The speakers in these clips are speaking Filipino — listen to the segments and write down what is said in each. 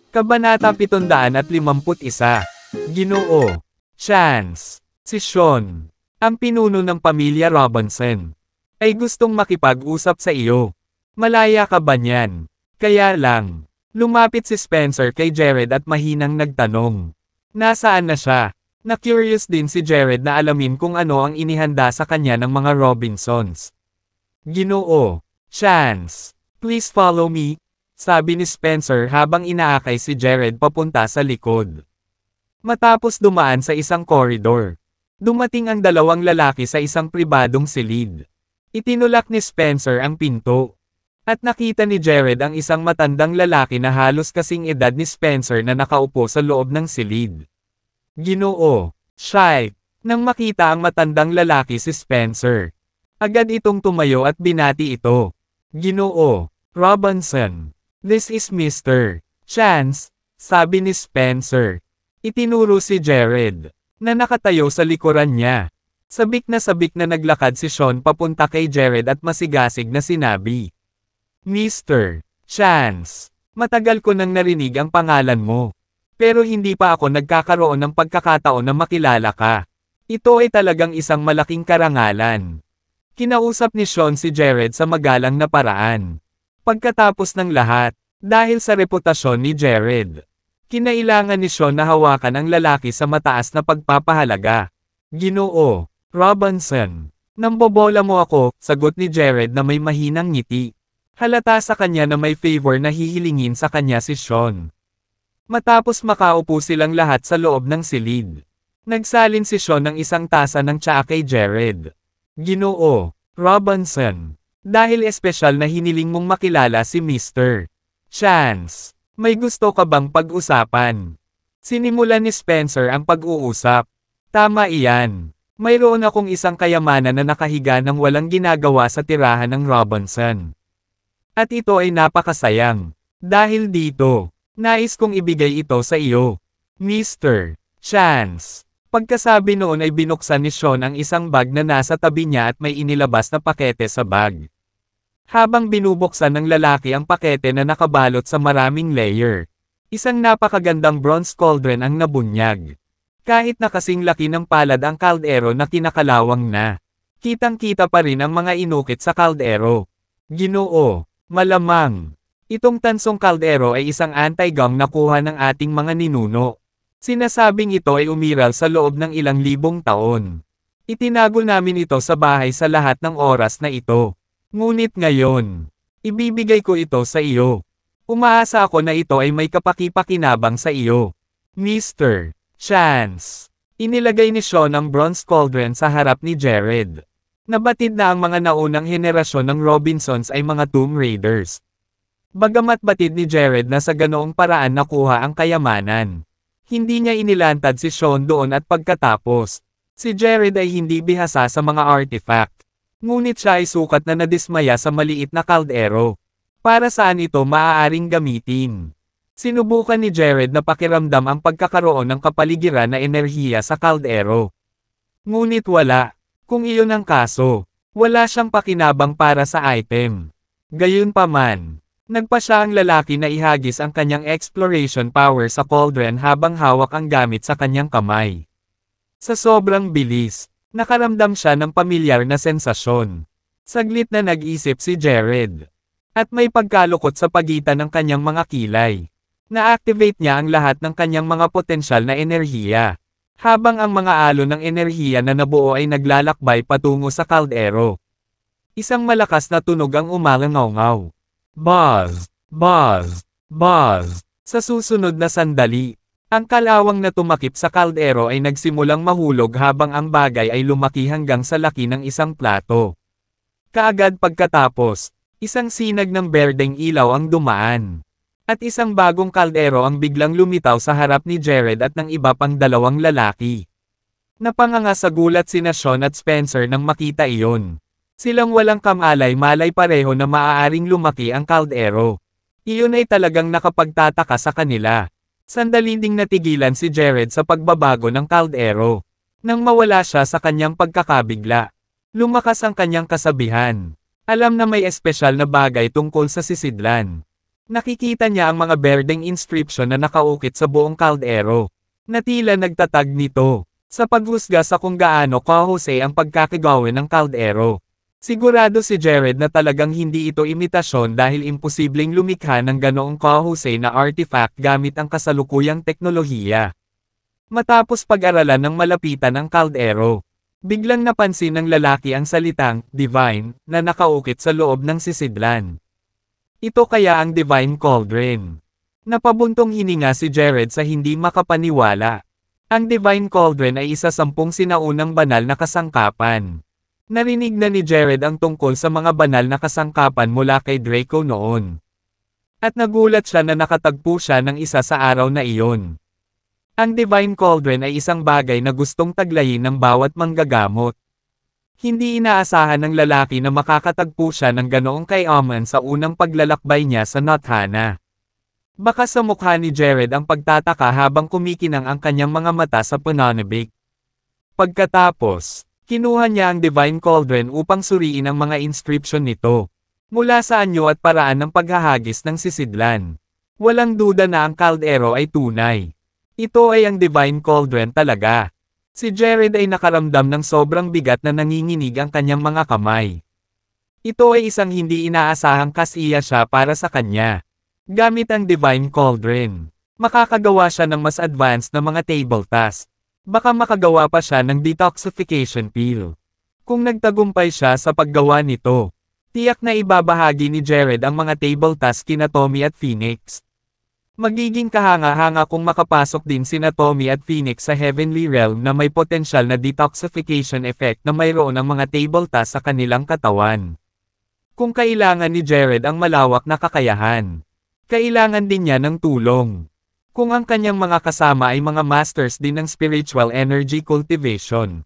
Kabanata 751. Ginoo. Chance. Si Sean, ang pinuno ng pamilya Robinson, ay gustong makipag-usap sa iyo. Malaya ka ba niyan? Kaya lang, lumapit si Spencer kay Jared at mahinang nagtanong. Nasaan na siya? Na-curious din si Jared na alamin kung ano ang inihanda sa kanya ng mga Robinsons. Ginoo. Chance. Please follow me, sabi ni Spencer habang inaakay si Jared papunta sa likod. Matapos dumaan sa isang koridor, dumating ang dalawang lalaki sa isang pribadong silid. Itinulak ni Spencer ang pinto. At nakita ni Jared ang isang matandang lalaki na halos kasing edad ni Spencer na nakaupo sa loob ng silid. Ginoo. Shy. Nang makita ang matandang lalaki si Spencer, agad itong tumayo at binati ito. Ginoo. Robinson. This is Mr. Chance, sabi ni Spencer. Itinuro si Jared, na nakatayo sa likuran niya. Sabik na naglakad si Sean papunta kay Jared at masigasig na sinabi. Mr. Chance, matagal ko nang narinig ang pangalan mo. Pero hindi pa ako nagkakaroon ng pagkakataon na makilala ka. Ito ay talagang isang malaking karangalan. Kinausap ni Sean si Jared sa magalang na paraan. Pagkatapos ng lahat, dahil sa reputasyon ni Jared, kinailangan ni Sean na hawakan ang lalaki sa mataas na pagpapahalaga. Ginoo. Robinson. Nambobola mo ako, sagot ni Jared na may mahinang ngiti. Halata sa kanya na may favor na hihilingin sa kanya si Sean. Matapos makaupo silang lahat sa loob ng silid, nagsalin si Sean ng isang tasa ng tsaa kay Jared. Ginoo. Robinson. Dahil espesyal na hiniling mong makilala si Mr. Chance, may gusto ka bang pag-usapan? Sinimulan ni Spencer ang pag-uusap. Tama iyan. Mayroon akong isang kayamanan na nakahiga ng walang ginagawa sa tirahan ng Robinson. At ito ay napakasayang. Dahil dito, nais kong ibigay ito sa iyo, Mr. Chance. Pagkasabi noon ay binuksan ni Sean ang isang bag na nasa tabi niya at may inilabas na pakete sa bag. Habang binubuksan ng lalaki ang pakete na nakabalot sa maraming layer, isang napakagandang bronze cauldron ang nabunyag. Kahit na kasing laki ng palad ang kaldero na kinakalawang na, kitang-kita pa rin ang mga inukit sa kaldero. Ginoo. Malamang. Itong tansong kaldero ay isang anti-gum na kuha ng ating mga ninuno. Sinasabing ito ay umiral sa loob ng ilang libong taon. Itinago namin ito sa bahay sa lahat ng oras na ito. Ngunit ngayon, ibibigay ko ito sa iyo. Umaasa ako na ito ay may kapaki-pakinabang sa iyo, Mr. Chance. Inilagay ni Sean ang bronze cauldron sa harap ni Jared. Nabatid na ang mga naunang henerasyon ng Robinsons ay mga Tomb Raiders. Bagamat batid ni Jared na sa ganoong paraan nakuha ang kayamanan, hindi niya inilantad si Sean doon at pagkatapos, si Jared ay hindi bihasa sa mga artifact. Ngunit siya ay sukat na nadismaya sa maliit na kaldero. Para saan ito maaaring gamitin? Sinubukan ni Jared na pakiramdam ang pagkakaroon ng kapaligiran na enerhiya sa kaldero. Ngunit wala. Kung iyon ang kaso, wala siyang pakinabang para sa item. Gayunpaman, nagpa siya ang lalaki na ihagis ang kanyang exploration power sa cauldron habang hawak ang gamit sa kanyang kamay. Sa sobrang bilis, nakaramdam siya ng pamilyar na sensasyon. Saglit na nag-isip si Jared. At may pagkalukot sa pagitan ng kanyang mga kilay. Na-activate niya ang lahat ng kanyang mga potensyal na enerhiya. Habang ang mga alon ng enerhiya na nabuo ay naglalakbay patungo sa kaldero. Isang malakas na tunog ang umalangaw-ngaw. Buzz! Buzz! Buzz! Sa susunod na sandali, ang kalawang na tumakip sa kaldero ay nagsimulang mahulog habang ang bagay ay lumaki hanggang sa laki ng isang plato. Kaagad pagkatapos, isang sinag ng berdeng ilaw ang dumaan. At isang bagong kaldero ang biglang lumitaw sa harap ni Jared at ng iba pang dalawang lalaki. Napanganga sa gulat sina Sean at Spencer nang makita iyon. Silang walang kamalay-malay pareho na maaaring lumaki ang kaldero. Iyon ay talagang nakapagtataka sa kanila. Sandali ding natigilan si Jared sa pagbabago ng kaldero. Nang mawala siya sa kanyang pagkakabigla, lumakas ang kanyang kasabihan. Alam na may espesyal na bagay tungkol sa sisidlan. Nakikita niya ang mga berdeng inscription na nakaukit sa buong kaldero, na tila nagtatag nito, sa paghusga sa kung gaano kahusay ang pagkakagawin ng kaldero. Sigurado si Jared na talagang hindi ito imitasyon dahil imposibleng lumikha ng ganoong kahusay na artifact gamit ang kasalukuyang teknolohiya. Matapos pag-aralan ng malapitan ang kaldero, biglang napansin ng lalaki ang salitang divine na nakaukit sa loob ng sisidlan. Ito kaya ang Divine Cauldron. Napabuntong hininga si Jared sa hindi makapaniwala. Ang Divine Cauldron ay isa 10 sinaunang banal na kasangkapan. Narinig na ni Jared ang tungkol sa mga banal na kasangkapan mula kay Draco noon. At nagulat siya na nakatagpo siya ng isa sa araw na iyon. Ang Divine Cauldron ay isang bagay na gustong taglayin ng bawat manggagamot. Hindi inaasahan ng lalaki na makakatagpo siya ng ganoong kayaman sa unang paglalakbay niya sa Nothana. Baka sa mukha ni Jared ang pagtataka habang kumikinang ang kanyang mga mata sa pananabik. Pagkatapos, kinuha niya ang Divine Cauldron upang suriin ang mga inscription nito, mula sa anyo at paraan ng paghahagis ng sisidlan. Walang duda na ang kaldero ay tunay. Ito ay ang Divine Cauldron talaga. Si Jared ay nakaramdam ng sobrang bigat na nanginginig ang kanyang mga kamay. Ito ay isang hindi inaasahang kasiya siya para sa kanya. Gamit ang Divine Cauldron, makakagawa siya ng mas advanced na mga table task. Baka makagawa pa siya ng detoxification pill. Kung nagtagumpay siya sa paggawa nito, tiyak na ibabahagi ni Jared ang mga table task kina Tommy at Phoenix. Magiging kahanga-hanga kung makapasok din sina Tommy at Phoenix sa Heavenly Realm na may potensyal na detoxification effect na mayroon ang mga table task sa kanilang katawan. Kung kailangan ni Jared ang malawak na kakayahan, kailangan din niya ng tulong. Kung ang kanyang mga kasama ay mga masters din ng spiritual energy cultivation,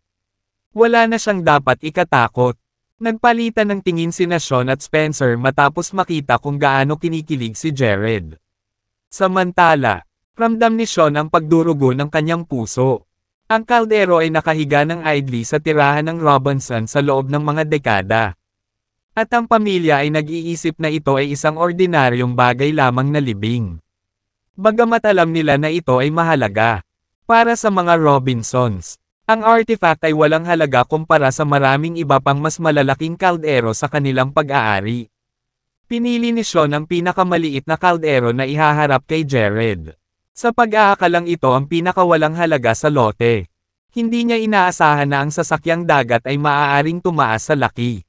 wala na siyang dapat ikatakot. Nagpalitan ng tingin sina Sean at Spencer matapos makita kung gaano kinikilig si Jared. Samantala, ramdam ni Sean ang pagdurugo ng kanyang puso. Ang kaldero ay nakahiga ng idly sa tirahan ng Robinson sa loob ng mga dekada. At ang pamilya ay nag-iisip na ito ay isang ordinaryong bagay lamang na libing. Bagamat alam nila na ito ay mahalaga. Para sa mga Robinsons, ang artifact ay walang halaga kumpara sa maraming iba pang mas malalaking kaldero sa kanilang pag-aari. Pinili ni Sean ang pinakamaliit na kaldero na ihaharap kay Jared. Sa pag-aakalang ito ang pinakawalang halaga sa lote. Hindi niya inaasahan na ang sasakyang dagat ay maaaring tumaas sa laki.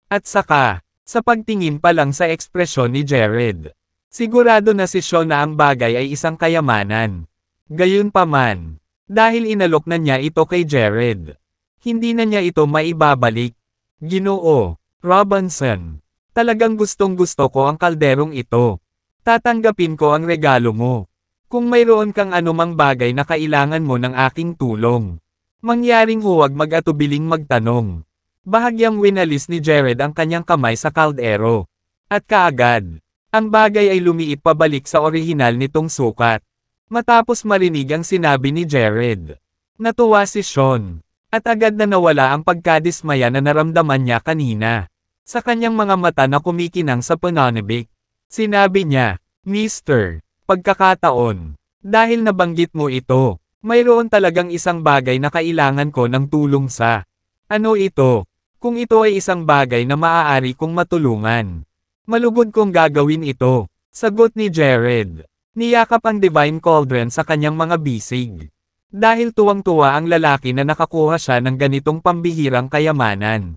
At saka, sa pagtingin pa lang sa ekspresyon ni Jared, sigurado na si Sean na ang bagay ay isang kayamanan. Gayunpaman, dahil inalok na niya ito kay Jared, hindi na niya ito maibabalik. Ginoo Robinson, talagang gustong-gusto ko ang kalderong ito. Tatanggapin ko ang regalo mo. Kung mayroon kang anumang bagay na kailangan mo ng aking tulong, mangyaring huwag mag-atubiling magtanong. Bahagyang winalis ni Jared ang kanyang kamay sa kaldero. At kaagad, ang bagay ay lumiit pabalik sa orihinal nitong sukat. Matapos marinig ang sinabi ni Jared, natuwa si Sean, at agad na nawala ang pagkadismaya na naramdaman niya kanina. Sa kanyang mga mata na kumikinang sa pananabik, sinabi niya, Mr. Pagkakataon, dahil nabanggit mo ito, mayroon talagang isang bagay na kailangan ko ng tulong sa. Ano ito? Kung ito ay isang bagay na maaari kong matulungan, malugod kong gagawin ito, sagot ni Jared. Niyakap ang Divine Cauldron sa kanyang mga bisig. Dahil tuwang-tuwa ang lalaki na nakakuha siya ng ganitong pambihirang kayamanan.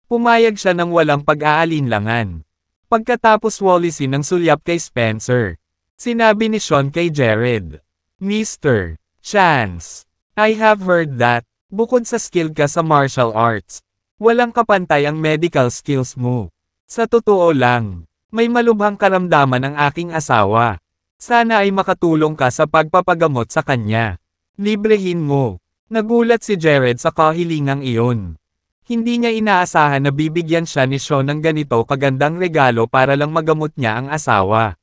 Pumayag siya ng walang pag-aalinlangan. Pagkatapos walisin ng sulyap kay Spencer, sinabi ni Sean kay Jared, Mr. Chance, I have heard that, bukod sa skill ka sa martial arts, walang kapantay ang medical skills mo. Sa totoo lang, may malubhang karamdaman ang aking asawa. Sana ay makatulong ka sa pagpapagamot sa kanya. Librehin mo. Nagulat si Jared sa kahilingang iyon. Hindi niya inaasahan na bibigyan siya ni Sean ng ganito kagandang regalo para lang magamot niya ang asawa.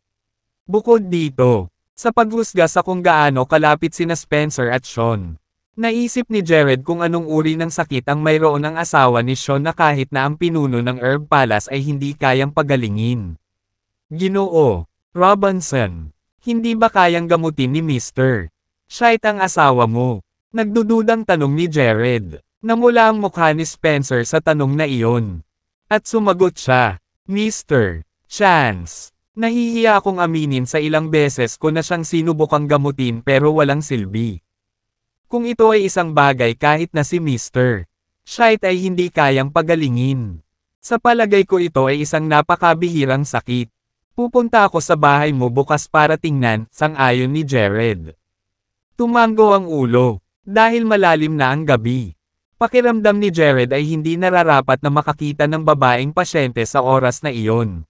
Bukod dito, sa paghusga sa kung gaano kalapit sina Spencer at Sean, Naisip ni Jared kung anong uri ng sakit ang mayroon ang asawa ni Sean na kahit na ang pinuno ng Herb Palace ay hindi kayang pagalingin. Ginoo Robinson, hindi ba kayang gamutin ni Mr. Shite ang asawa mo? Nagdududang tanong ni Jared. Namula ang mukha ni Spencer sa tanong na iyon. At sumagot siya, Mr. Chance. Nahihiya akong aminin sa ilang beses ko na siyang sinubukang gamutin pero walang silbi. Kung ito ay isang bagay kahit na si Mr. Shite ay hindi kayang pagalingin. Sa palagay ko ito ay isang napakabihirang sakit. Pupunta ako sa bahay mo bukas para tingnan, sang-ayon ni Jared. Tumango ang ulo, dahil malalim na ang gabi. Pakiramdam ni Jared ay hindi nararapat na makakita ng babaeng pasyente sa oras na iyon.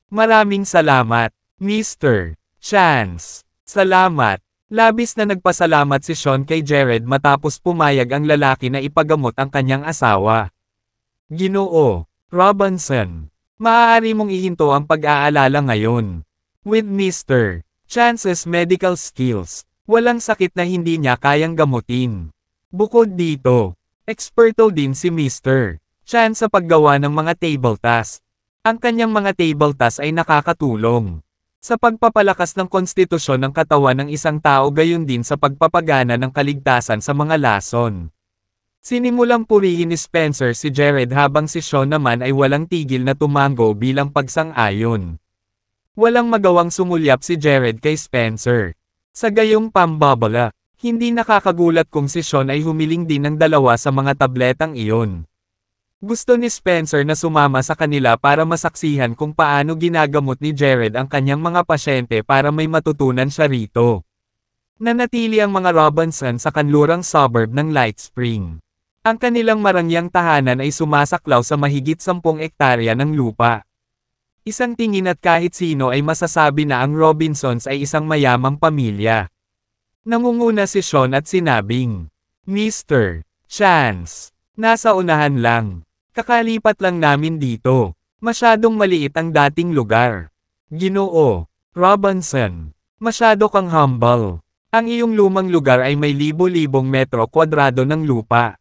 Maraming salamat, Mr. Chance. Salamat. Labis na nagpasalamat si Sean kay Jared matapos pumayag ang lalaki na ipagamot ang kanyang asawa. Ginoo Robinson, maaari mong ihinto ang pag-aalala ngayon. With Mr. Chance's medical skills, walang sakit na hindi niya kayang gamutin. Bukod dito, eksperto din si Mr. Chance sa paggawa ng mga table tasks. Ang kanyang mga table tasks ay nakakatulong sa pagpapalakas ng konstitusyon ng katawan ng isang tao gayon din sa pagpapagana ng kaligtasan sa mga lason. Sinimulang purihin ni Spencer si Jared habang si Sean naman ay walang tigil na tumango bilang pagsang-ayon. Walang magawang sumulyap si Jared kay Spencer. Sa gayong pambabala, hindi nakakagulat kung si Sean ay humiling din ng dalawa sa mga tabletang iyon. Gusto ni Spencer na sumama sa kanila para masaksihan kung paano ginagamot ni Jared ang kanyang mga pasyente para may matutunan siya rito. Nanatili ang mga Robinson sa kanlurang suburb ng Light Spring. Ang kanilang marangyang tahanan ay sumasaklaw sa mahigit 10 ektarya ng lupa. Isang tingin at kahit sino ay masasabi na ang Robinsons ay isang mayamang pamilya. Nangunguna si Sean at sinabing, Mr. Chance, nasa unahan lang. Kakalipat lang namin dito. Masyadong maliit ang dating lugar. Ginoo Robinson, masyado kang humble. Ang iyong lumang lugar ay may libo-libong metro kwadrado ng lupa.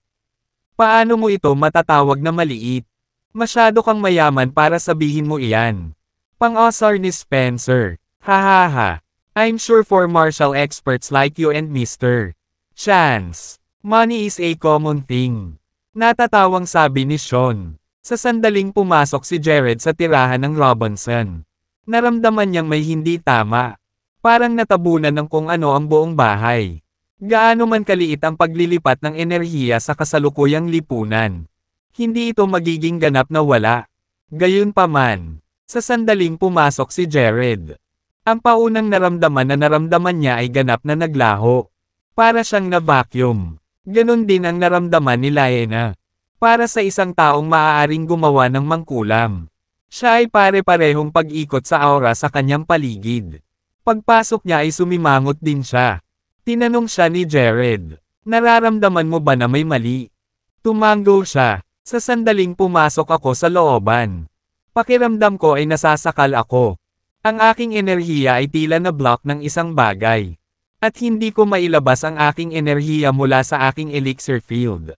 Paano mo ito matatawag na maliit? Masyado kang mayaman para sabihin mo iyan. Pang-asar ni Spencer. Hahaha. I'm sure for martial experts like you and Mr. Chance, money is a common thing. Natatawang sabi ni Sean. Sa sandaling pumasok si Jared sa tirahan ng Robinson. Naramdaman niyang may hindi tama. Parang natabunan ng kung ano ang buong bahay. Gaano man kaliit ang paglilipat ng enerhiya sa kasalukuyang lipunan. Hindi ito magiging ganap na wala. Gayunpaman, sa sandaling pumasok si Jared. Ang paunang naramdaman niya ay ganap na naglaho. Para siyang na-vacuum. Ganon din ang naramdaman ni Lyanna. Para sa isang taong maaaring gumawa ng mangkulam. Siya ay pare-parehong pag-ikot sa aura sa kanyang paligid. Pagpasok niya ay sumimangot din siya. Tinanong siya ni Jared, nararamdaman mo ba na may mali? Tumango siya. Sa sandaling pumasok ako sa looban. Pakiramdam ko ay nasasakal ako. Ang aking enerhiya ay tila na block ng isang bagay. At hindi ko mailabas ang aking enerhiya mula sa aking elixir field.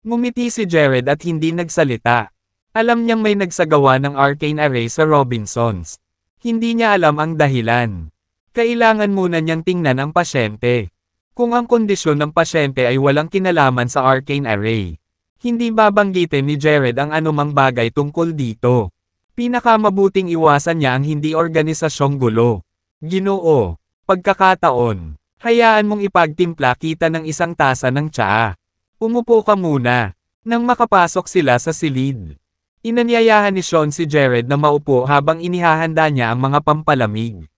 Ngumiti si Jared at hindi nagsalita. Alam niyang may nagsagawa ng arcane array sa Robinsons. Hindi niya alam ang dahilan. Kailangan muna niyang tingnan ang pasyente. Kung ang kondisyon ng pasyente ay walang kinalaman sa arcane array, hindi babanggitin ni Jared ang anumang bagay tungkol dito. Pinakamabuting iwasan niya ang hindi organisasyong gulo. Ginoo. Pagkakataon, hayaan mong ipagtimpla kita ng isang tasa ng tsaa. Umupo ka muna. Nang makapasok sila sa silid. Inanyayahan ni Sean si Jared na maupo habang inihahanda niya ang mga pampalamig.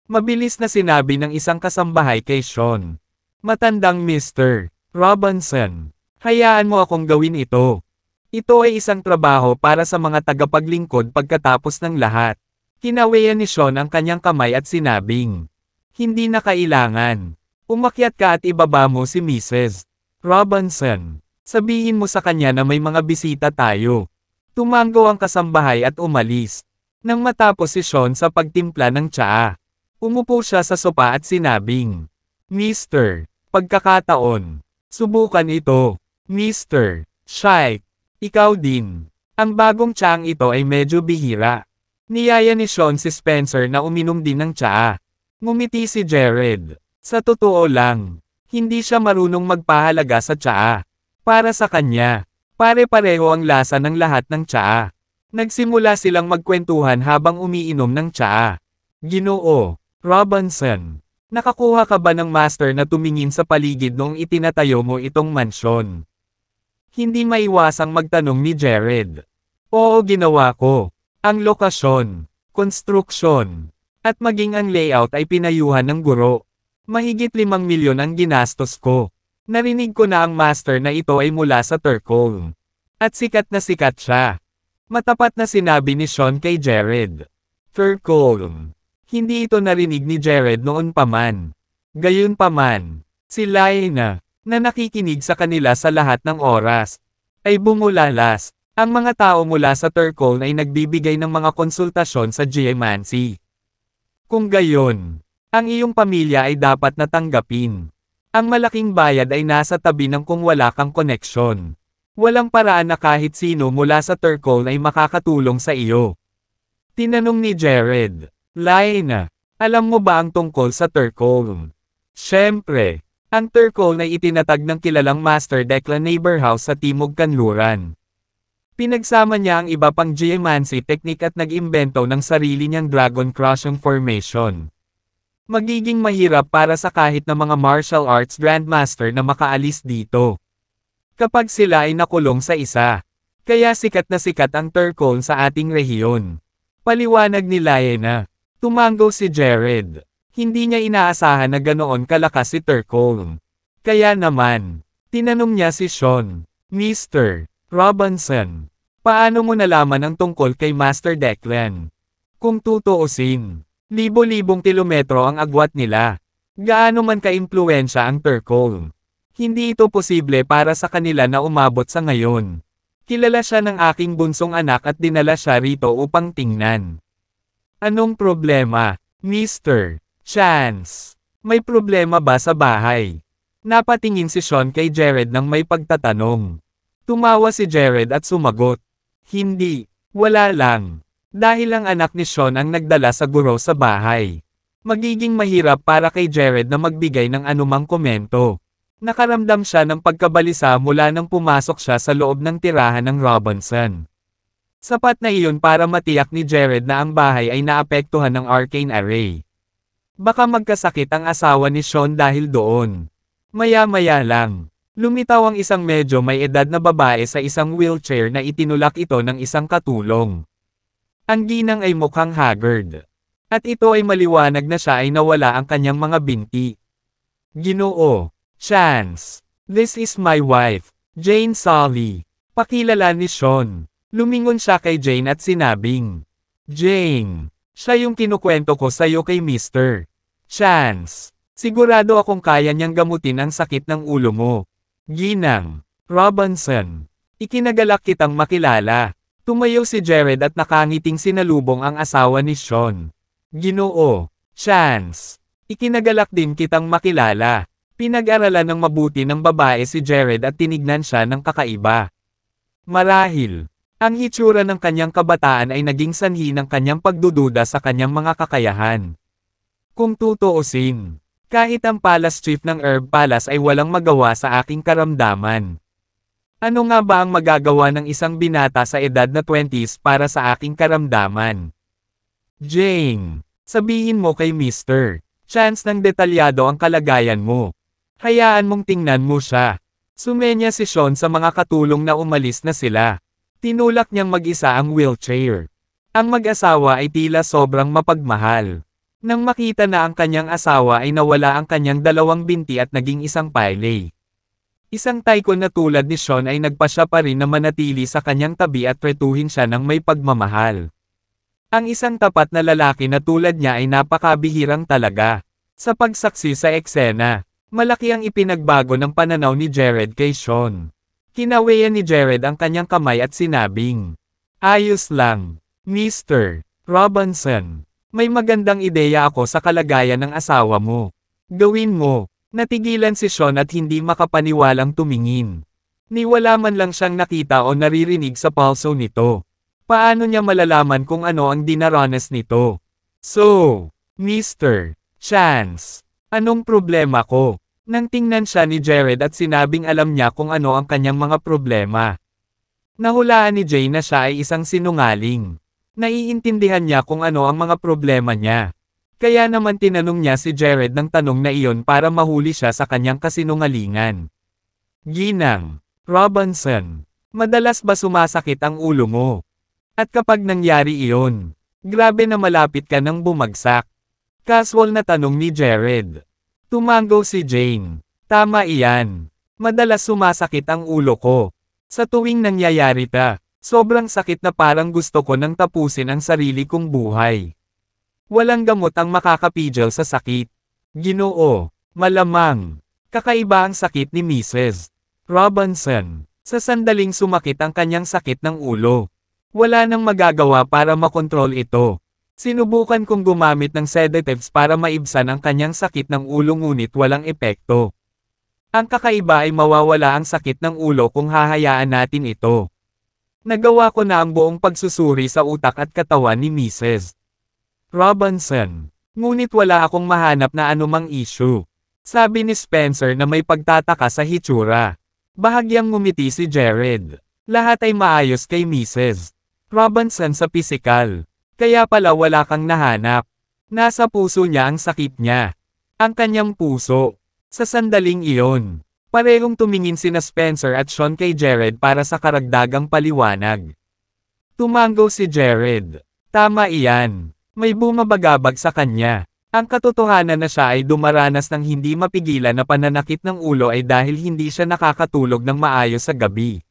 Mabilis na sinabi ng isang kasambahay kay Sean. Matandang Mr. Robinson, hayaan mo akong gawin ito. Ito ay isang trabaho para sa mga tagapaglingkod pagkatapos ng lahat. Kinawayan ni Sean ang kanyang kamay at sinabing, hindi na kailangan. Umakyat ka at ibaba mo si Mrs. Robinson. Sabihin mo sa kanya na may mga bisita tayo. Tumango ang kasambahay at umalis. Nang matapos si Sean sa pagtimpla ng tsaa, umupo siya sa sopa at sinabing, Mr. Pagkakataon, Subukan ito. Mr. Shike. Ikaw din. Ang bagong tsaang ito ay medyo bihira. Niyaya ni Sean si Spencer na uminom din ng tsaa. Ngumiti si Jared. Sa totoo lang, hindi siya marunong magpahalaga sa tsaa. Para sa kanya, pare-pareho ang lasa ng lahat ng tsaa. Nagsimula silang magkwentuhan habang umiinom ng tsaa. Ginoo, Robinson, nakakuha ka ba ng master na tumingin sa paligid noong itinatayo mo itong mansyon? Hindi maiwasang magtanong ni Jared. Oo, ginawa ko. Ang lokasyon, konstruksyon, at maging ang layout ay pinayuhan ng guro. Mahigit 5 milyon ang ginastos ko. Narinig ko na ang master na ito ay mula sa Turkle. At sikat na sikat siya. Matapat na sinabi ni Sean kay Jared. Turkle. Hindi ito narinig ni Jared noon pa man. Gayunpaman, si Laina, na nakikinig sa kanila sa lahat ng oras, ay bumulalas. Ang mga tao mula sa Turkle ay nagbibigay ng mga konsultasyon sa geomancy. Kung gayon, ang iyong pamilya ay dapat natanggapin. Ang malaking bayad ay nasa tabi ng kung wala kang koneksyon. Walang paraan na kahit sino mula sa Turkle ay makakatulong sa iyo. Tinanong ni Jared, Laina, alam mo ba ang tungkol sa Turkle? Siyempre, ang Turkle ay itinatag ng kilalang Master Declan Neighborhouse sa Timog Kanluran. Pinagsama niya ang iba pang geomancy technique at nag-imbento ng sarili niyang Dragon Crushing Formation. Magiging mahirap para sa kahit na mga martial arts grandmaster na makaalis dito. Kapag sila ay nakulong sa isa. Kaya sikat na sikat ang Turkle sa ating rehiyon. Paliwanag ni Laena. Tumango si Jared. Hindi niya inaasahan na ganoon kalakas si Turkle. Kaya naman, tinanong niya si Sean, Mr. Robinson, paano mo nalaman ang tungkol kay Master Declan? Kung tutuusin, libo-libong kilometro ang agwat nila. Gaano man ka-impluwensya ang Turkle. Hindi ito posible para sa kanila na umabot sa ngayon. Kilala siya ng aking bunsong anak at dinala siya rito upang tingnan. Anong problema, Mr. Chance? May problema ba sa bahay? Napatingin si Sean kay Jared nang may pagtatanong. Tumawa si Jared at sumagot. Hindi, wala lang. Dahil ang anak ni Sean ang nagdala sa guro sa bahay. Magiging mahirap para kay Jared na magbigay ng anumang komento. Nakaramdam siya ng pagkabalisa mula nang pumasok siya sa loob ng tirahan ng Robinson. Sapat na iyon para matiyak ni Jared na ang bahay ay naapektuhan ng arcane array. Baka magkasakit ang asawa ni Sean dahil doon. Maya-maya lang. Lumitaw ang isang medyo may edad na babae sa isang wheelchair na itinulak ito ng isang katulong. Ang ginang ay mukhang haggard. At ito ay maliwanag na siya ay nawala ang kanyang mga binti. Ginoo, Chance, this is my wife, Jane Sully. Pakilala ni Sean. Lumingon siya kay Jane at sinabing, Jane, siya yung kinukwento ko sa'yo kay Mr. Chance. Sigurado akong kaya niyang gamutin ang sakit ng ulo mo. Ginang, Robinson, ikinagalak kitang makilala. Tumayo si Jared at nakangiting sinalubong ang asawa ni Sean. Ginoo, Chance, ikinagalak din kitang makilala. Pinag-aralan ng mabuti ng babae si Jared at tinignan siya ng kakaiba. Marahil, ang hitsura ng kanyang kabataan ay naging sanhi ng kanyang pagdududa sa kanyang mga kakayahan. Kung tutuusin, kahit ang Palace Chief ng Herb Palace ay walang magawa sa aking karamdaman. Ano nga ba ang magagawa ng isang binata sa edad na 20s para sa aking karamdaman? Jane, sabihin mo kay Mr. Chance ng detalyado ang kalagayan mo. Hayaan mong tingnan mo siya. Sumenya si Sean sa mga katulong na umalis na sila. Tinulak niyang mag-isa ang wheelchair. Ang mag-asawa ay tila sobrang mapagmahal. Nang makita na ang kanyang asawa ay nawala ang kanyang 2 binti at naging isang pile. Isang tycoon na tulad ni Sean ay nagpasya pa rin na manatili sa kanyang tabi at tretuhin siya ng may pagmamahal. Ang isang tapat na lalaki na tulad niya ay napakabihirang talaga. Sa pagsaksi sa eksena, malaki ang ipinagbago ng pananaw ni Jared kay Sean. Kinawayan ni Jared ang kanyang kamay at sinabing, ayos lang, Mr. Robinson. May magandang ideya ako sa kalagayan ng asawa mo. Gawin mo. Natigilan si Sean at hindi makapaniwalang tumingin. Niwala man lang siyang nakita o naririnig sa pulso nito. Paano niya malalaman kung ano ang dinaranas nito? So, Mr. Chance, anong problema ko? Nang tingnan siya ni Jared at sinabing alam niya kung ano ang kanyang mga problema. Nahulaan ni Jay na siya ay isang sinungaling. Naiintindihan niya kung ano ang mga problema niya. Kaya naman tinanong niya si Jared ng tanong na iyon para mahuli siya sa kanyang kasinungalingan. Ginang Robinson, madalas ba sumasakit ang ulo mo? At kapag nangyari iyon, grabe na malapit ka nang bumagsak. Casual na tanong ni Jared. Tumango si Jane. Tama iyan. Madalas sumasakit ang ulo ko. Sa tuwing nangyayari ta, sobrang sakit na parang gusto ko nang tapusin ang sarili kong buhay. Walang gamot ang makakapigil sa sakit. Ginoo, malamang. Kakaiba ang sakit ni Mrs. Robinson. Sa sandaling sumakit ang kanyang sakit ng ulo. Wala nang magagawa para makontrol ito. Sinubukan kong gumamit ng sedatives para maibsan ang kanyang sakit ng ulo ngunit walang epekto. Ang kakaiba ay mawawala ang sakit ng ulo kung hahayaan natin ito. Nagawa ko na ang buong pagsusuri sa utak at katawan ni Mrs. Robinson. Ngunit wala akong mahanap na anumang issue. Sabi ni Spencer na may pagtataka sa hitsura. Bahagyang ngumiti si Jared. Lahat ay maayos kay Mrs. Robinson sa pisikal. Kaya pala wala kang nahanap. Nasa puso niya ang sakit niya. Ang kanyang puso. Sa sandaling iyon, parehong tumingin sina Spencer at Sean kay Jared para sa karagdagang paliwanag. Tumango si Jared. Tama iyan. May bumabagabag sa kanya. Ang katotohanan na siya ay dumaranas ng hindi mapigilan na pananakit ng ulo ay dahil hindi siya nakakatulog ng maayos sa gabi.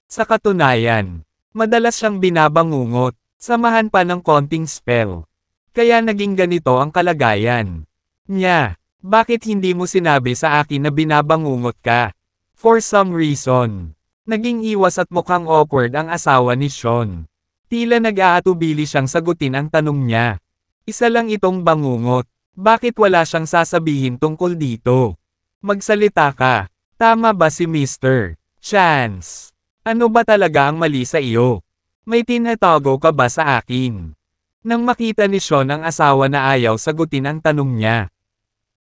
Sa katunayan, madalas siyang binabangungot, samahan pa ng konting spell. Kaya naging ganito ang kalagayan niya. Bakit hindi mo sinabi sa akin na binabangungot ka? For some reason. Naging iwas at mukhang awkward ang asawa ni Sean. Tila nag-aatubili siyang sagutin ang tanong niya. Isa lang itong bangungot. Bakit wala siyang sasabihin tungkol dito? Magsalita ka. Tama ba si Mr. Chance? Ano ba talaga ang mali sa iyo? May tinatago ka ba sa akin? Nang makita ni Sean ang asawa na ayaw sagutin ang tanong niya.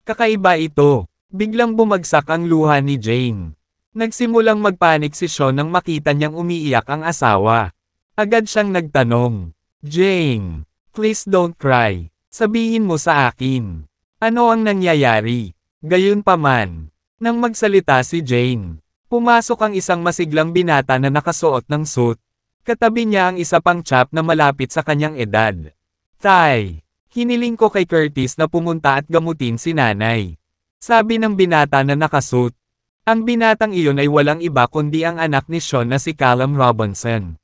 Kakaiba ito. Biglang bumagsak ang luha ni Jane. Nagsimulang magpanik si Sean nang makita niyang umiiyak ang asawa. Agad siyang nagtanong, Jane, please don't cry. Sabihin mo sa akin. Ano ang nangyayari? Gayunpaman, nang magsalita si Jane, pumasok ang isang masiglang binata na nakasuot ng suit. Katabi niya ang isa pang chap na malapit sa kanyang edad. Tay, hiniling ko kay Curtis na pumunta at gamutin si nanay. Sabi ng binata na nakasuit. Ang binatang iyon ay walang iba kundi ang anak ni Sean na si Callum Robinson.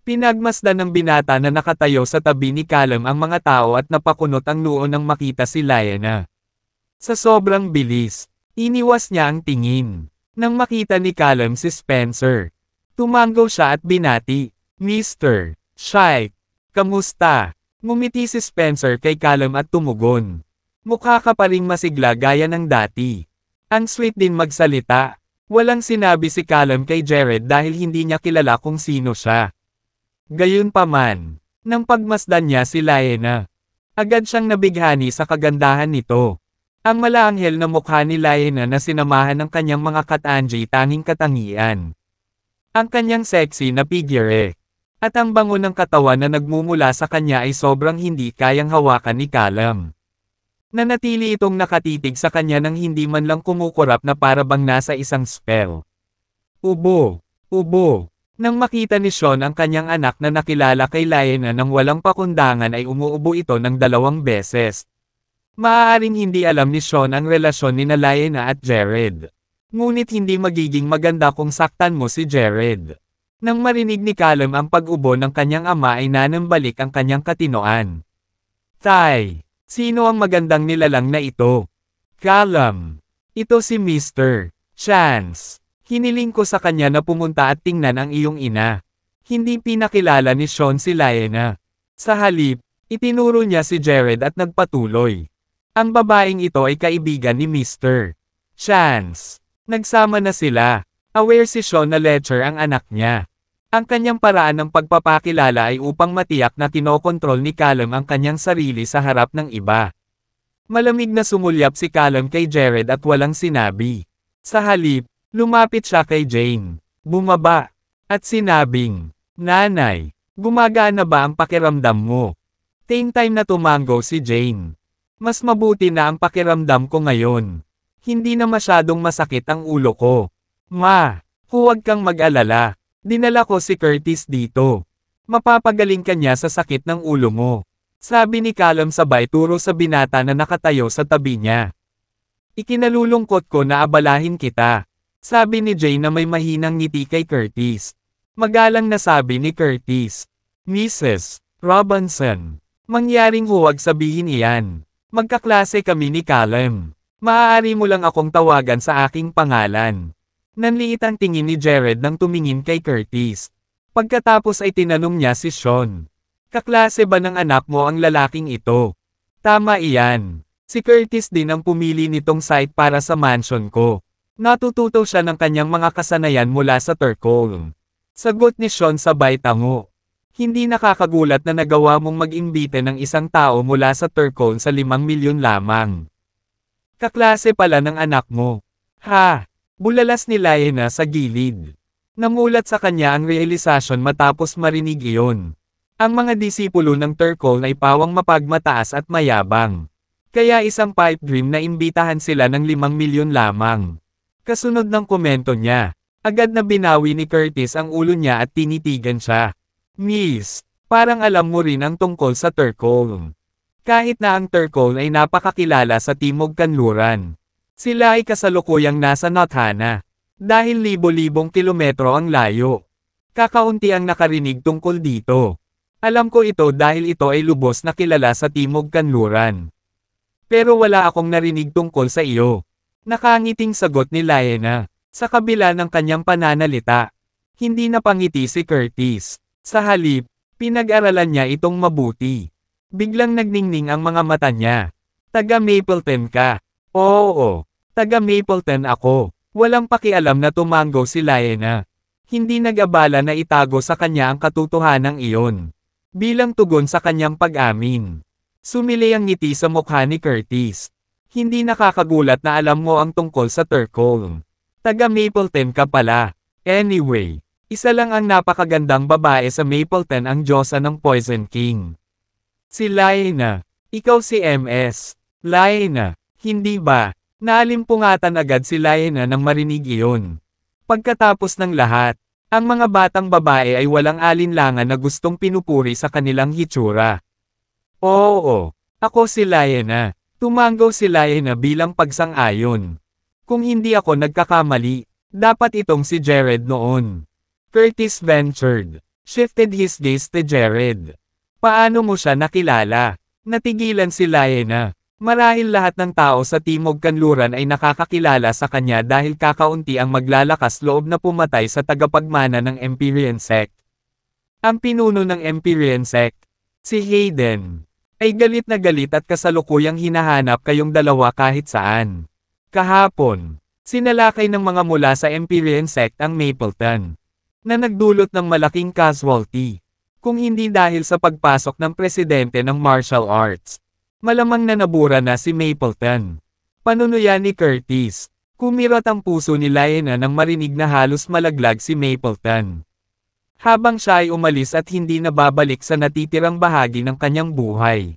Pinagmasdan ng binata na nakatayo sa tabi ni Callum ang mga tao at napakunot ang noo nang makita si Lyanna. Sa sobrang bilis, iniwas niya ang tingin. Nang makita ni Callum si Spencer, tumango siya at binati, Mr. Shike, kamusta? Ngumiti si Spencer kay Callum at tumugon. Mukha ka pa ring masigla gaya ng dati. Ang sweet din magsalita. Walang sinabi si Callum kay Jared dahil hindi niya kilala kung sino siya. Gayunpaman, nang pagmasdan niya si Lyanna, agad siyang nabighani sa kagandahan nito. Ang malaanghel na mukha ni Lyanna na sinamahan ng kanyang mga katanji tanging katangian. Ang kanyang sexy na figure, at ang bango ng katawan na nagmumula sa kanya ay sobrang hindi kayang hawakan ni Callum. Nanatili itong nakatitig sa kanya nang hindi man lang kumukurap na para bang nasa isang spell. Ubo, ubo. Nang makita ni Sean ang kanyang anak na nakilala kay Lyanna nang walang pakundangan ay umuubo ito ng 2 beses. Maaaring hindi alam ni Sean ang relasyon ni Lyanna at Jared. Ngunit hindi magiging maganda kung saktan mo si Jared. Nang marinig ni Callum ang pag-ubo ng kanyang ama ay nanambalik ang kanyang katinoan. Tay, sino ang magandang nilalang na ito? Callum. Ito si Mr. Chance. Hiniling ko sa kanya na pumunta at tingnan ang iyong ina. Hindi pinakilala ni Sean si Lyanna. Sa halip, itinuro niya si Jared at nagpatuloy. Ang babaeng ito ay kaibigan ni Mr. Chance. Nagsama na sila. Aware si Sean na Ledger ang anak niya. Ang kanyang paraan ng pagpapakilala ay upang matiyak na kinokontrol ni Callum ang kanyang sarili sa harap ng iba. Malamig na sumulyap si Callum kay Jared at walang sinabi. Sa halip, lumapit siya kay Jane. Bumaba. At sinabing, Nanay, gumagaan na ba ang pakiramdam mo? Time na tumango si Jane. Mas mabuti na ang pakiramdam ko ngayon. Hindi na masyadong masakit ang ulo ko. Ma, huwag kang mag-alala. Dinala ko si Curtis dito. Mapapagaling ka niya sa sakit ng ulo mo. Sabi ni Callum sabay turo sa binata na nakatayo sa tabi niya. Ikinalulungkot ko na abalahin kita. Sabi ni Jane na may mahinang ngiti kay Curtis. Magalang na sabi ni Curtis. Mrs. Robinson, mangyaring huwag sabihin iyan. Magkaklase kami ni Callum. Maaari mo lang akong tawagan sa aking pangalan. Nanliit ang tingin ni Jared nang tumingin kay Curtis. Pagkatapos ay tinanong niya si Sean. Kaklase ba ng anak mo ang lalaking ito? Tama iyan. Si Curtis din ang pumili nitong site para sa mansion ko. Natututo siya ng kanyang mga kasanayan mula sa Turkol. Sagot ni Sean sabay tango. Hindi nakakagulat na nagawa mong mag-imbite ng isang tao mula sa Turkol sa 5 milyon lamang. Kaklase pala ng anak mo. Ha? Bulalas ni Lyanna sa gilid. Namulat sa kanya ang realisasyon matapos marinig iyon. Ang mga disipulo ng Turkol ay pawang mapagmataas at mayabang. Kaya isang pipe dream na imbitahan sila ng 5 milyon lamang. Kasunod ng komento niya, agad na binawi ni Curtis ang ulo niya at tinitigan siya. Miss, parang alam mo rin ang tungkol sa Turkol. Kahit na ang Turkol ay napakakilala sa Timog Kanluran. Sila ay kasalukuyang nasa Nothana. Dahil libo-libong kilometro ang layo. Kakaunti ang nakarinig tungkol dito. Alam ko ito dahil ito ay lubos na kilala sa Timog Kanluran. Pero wala akong narinig tungkol sa iyo. Nakangiting sagot ni Lyanna. Sa kabila ng kanyang pananalita. Hindi napangiti si Curtis. Sa halip, pinag-aralan niya itong mabuti. Biglang nagningning ang mga mata niya. Taga Mapleton ka. Oo, taga Mapleton ako. Walang pakialam na tumango si Lyanna. Hindi nag-abala na itago sa kanya ang katotohanang iyon. Bilang tugon sa kanyang pag-amin. Sumili ang ngiti sa mukha ni Curtis. Hindi nakakagulat na alam mo ang tungkol sa Turkol. Taga Mapleton ka pala. Anyway. Isa lang ang napakagandang babae sa Mapleton ang diyosa ng Poison King. Si Lyanna. Ikaw si MS. Lyanna. Hindi ba? Naalimpungatan agad si Lyanna nang marinig iyon. Pagkatapos ng lahat, ang mga batang babae ay walang alinlangan na gustong pinupuri sa kanilang hitsura. Oo, ako si Lyanna. Tumango si Lyanna bilang pagsang-ayon. Kung hindi ako nagkakamali, dapat itong si Jared noon. Curtis ventured. Shifted his gaze to Jared. Paano mo siya nakilala? Natigilan si Lyanna. Marahil lahat ng tao sa Timog Kanluran ay nakakakilala sa kanya dahil kakaunti ang maglalakas loob na pumatay sa tagapagmana ng Empyrean Sect. Ang pinuno ng Empyrean Sect, si Hayden, ay galit na galit at kasalukuyang hinahanap kayong dalawa kahit saan. Kahapon, sinalakay ng mga mula sa Empyrean Sect ang Mapleton, na nagdulot ng malaking casualty. Kung hindi dahil sa pagpasok ng presidente ng martial arts. Malamang na nabura na si Mapleton. Panunuya ni Curtis. Kumirot ang puso ni Lyanna nang marinig na halos malaglag si Mapleton. Habang siya ay umalis at hindi na babalik sa natitirang bahagi ng kanyang buhay.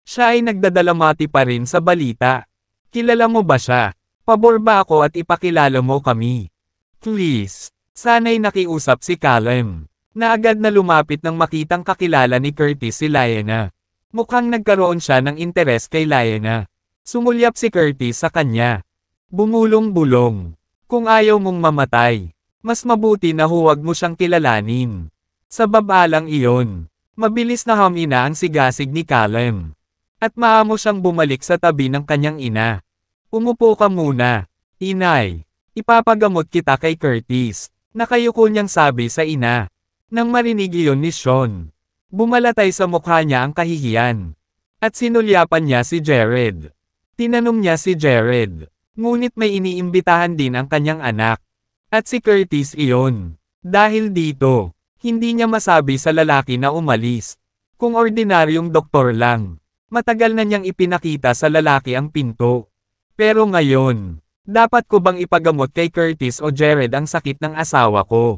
Siya ay nagdadalamati pa rin sa balita. Kilala mo ba siya? Pabor ba ako at ipakilala mo kami? Please. Sana'y nakiusap si Callum. Na agad na lumapit nang makitang kakilala ni Curtis si Lyanna. Mukhang nagkaroon siya ng interes kay Lyanna. Sumulyap si Curtis sa kanya. Bumulong-bulong. Kung ayaw mong mamatay, mas mabuti na huwag mo siyang kilalanin. Sa babalang iyon, mabilis na humina ang sigasig ni Callum. At maamo siyang bumalik sa tabi ng kanyang ina. Umupo ka muna. Inay, ipapagamot kita kay Curtis. Nakayuko niyang sabi sa ina. Nang marinig iyon ni Sean. Bumalatay sa mukha niya ang kahihiyan. At sinulyapan niya si Jared. Tinanong niya si Jared. Ngunit may iniimbitahan din ang kanyang anak. At si Curtis iyon. Dahil dito, hindi niya masabi sa lalaki na umalis. Kung ordinaryong doktor lang, matagal na niyang ipinakita sa lalaki ang pinto. Pero ngayon, dapat ko bang ipagamot kay Curtis o Jared ang sakit ng asawa ko?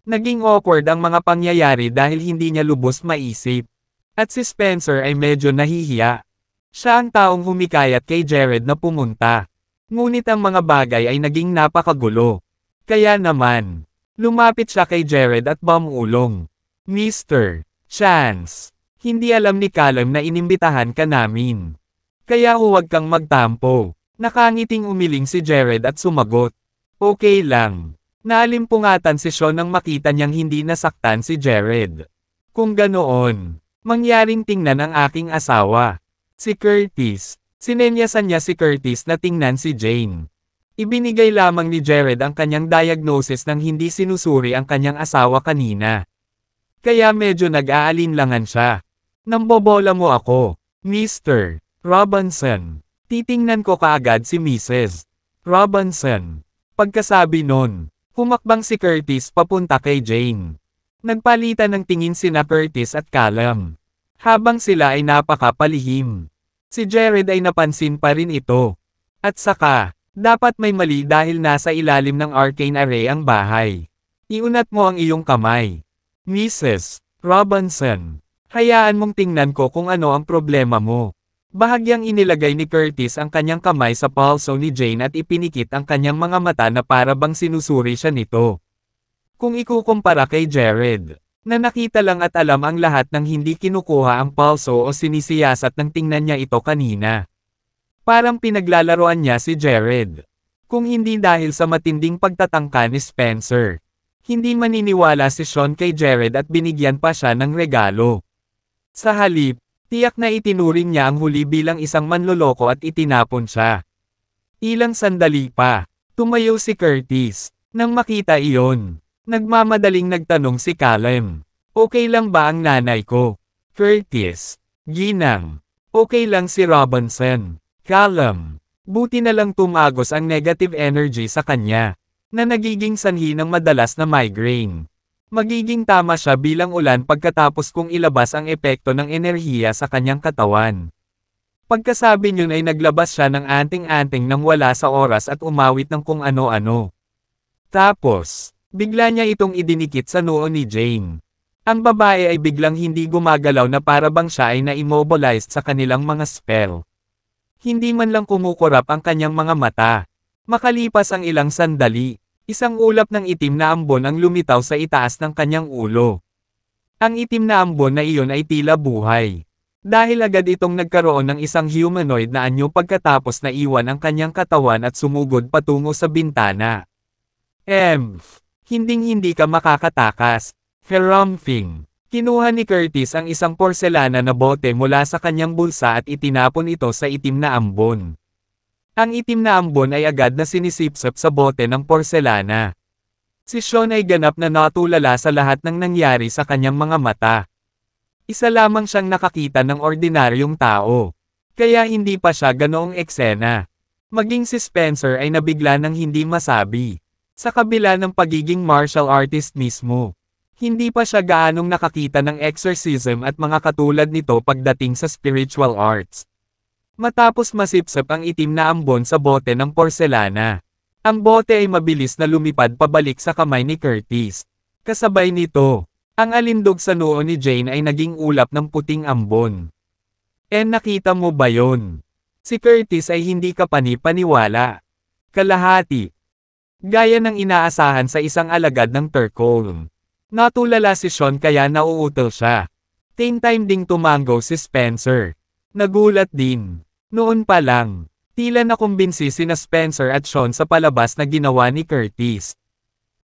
Naging awkward ang mga pangyayari dahil hindi niya lubos maisip. At si Spencer ay medyo nahihiya. Siya ang taong humikayat kay Jared na pumunta. Ngunit ang mga bagay ay naging napakagulo. Kaya naman, lumapit siya kay Jared at bumulong. Mr. Chance, hindi alam ni Callum na inimbitahan ka namin. Kaya huwag kang magtampo. Nakangiting umiling si Jared at sumagot. Okay lang. Naalimpungatan si Sean nang makita niyang hindi nasaktan si Jared. Kung ganoon, mangyaring tingnan ang aking asawa. Si Curtis. Sinenyasan niya si Curtis na tingnan si Jane. Ibinigay lamang ni Jared ang kanyang diagnosis nang hindi sinusuri ang kanyang asawa kanina. Kaya medyo nag-aalinlangan siya. Nambobola mo ako, Mr. Robinson. Titingnan ko kaagad si Mrs. Robinson. Pagkasabi nun, humakbang si Curtis papunta kay Jane. Nagpalitan ng tingin sina Curtis at Callum. Habang sila ay napakapalihim. Si Jared ay napansin pa rin ito. At saka, dapat may mali dahil nasa ilalim ng arcane array ang bahay. Iunat mo ang iyong kamay. Mrs. Robinson, hayaan mong tingnan ko kung ano ang problema mo. Bahagyang inilagay ni Curtis ang kanyang kamay sa palso ni Jane at ipinikit ang kanyang mga mata na para bang sinusuri siya nito. Kung ikukumpara kay Jared, na nakita lang at alam ang lahat ng hindi kinukuha ang palso o sinisiyasat ng tingnan niya ito kanina. Parang pinaglalaroan niya si Jared. Kung hindi dahil sa matinding pagtatangka ni Spencer. Hindi maniniwala si Sean kay Jared at binigyan pa siya ng regalo. Sa halip, tiyak na itinuring niya ang huli bilang isang manloloko at itinapon siya. Ilang sandali pa, tumayo si Curtis. Nang makita iyon, nagmamadaling nagtanong si Callum. Okay lang ba ang nanay ko? Curtis. Ginang. Okay lang si Robinson. Callum. Buti na lang tumagos ang negative energy sa kanya, na nagiging sanhi ng madalas na migraine. Magiging tama siya bilang ulan pagkatapos kong ilabas ang epekto ng enerhiya sa kanyang katawan. Pagkasabi niyon ay naglabas siya ng anting-anting nang wala sa oras at umawit ng kung ano-ano. Tapos, bigla niya itong idinikit sa noo ni Jane. Ang babae ay biglang hindi gumagalaw na para bang siya ay na-immobilized sa kanilang mga spell. Hindi man lang kumukurap ang kanyang mga mata. Makalipas ang ilang sandali, isang ulap ng itim na ambon ang lumitaw sa itaas ng kanyang ulo. Ang itim na ambon na iyon ay tila buhay. Dahil agad itong nagkaroon ng isang humanoid na anyo pagkatapos na iwan ang kanyang katawan at sumugod patungo sa bintana. Hinding-hindi ka makakatakas. Ferromfing. Kinuha ni Curtis ang isang porselana na bote mula sa kanyang bulsa at itinapon ito sa itim na ambon. Ang itim na ambon ay agad na sinisipsip sa bote ng porselana. Si Sean ay ganap na natulala sa lahat ng nangyari sa kanyang mga mata. Isa lamang siyang nakakita ng ordinaryong tao. Kaya hindi pa siya ganoong eksena. Maging si Spencer ay nabigla ng hindi masabi. Sa kabila ng pagiging martial artist mismo. Hindi pa siya gaanong nakakita ng exorcism at mga katulad nito pagdating sa spiritual arts. Matapos masipsip ang itim na ambon sa bote ng porselana. Ang bote ay mabilis na lumipad pabalik sa kamay ni Curtis. Kasabay nito, ang alindog sa noo ni Jane ay naging ulap ng puting ambon. Nakita mo ba yon? Si Curtis ay hindi kapani-paniwala. Kalahati. Gaya ng inaasahan sa isang alagad ng Turkolm. Natulala si Sean kaya nauutal siya. Same time ding tumango si Spencer. Nagulat din. Noon pa lang, tila nakumbinsi sina Spencer at Sean sa palabas na ginawa ni Curtis.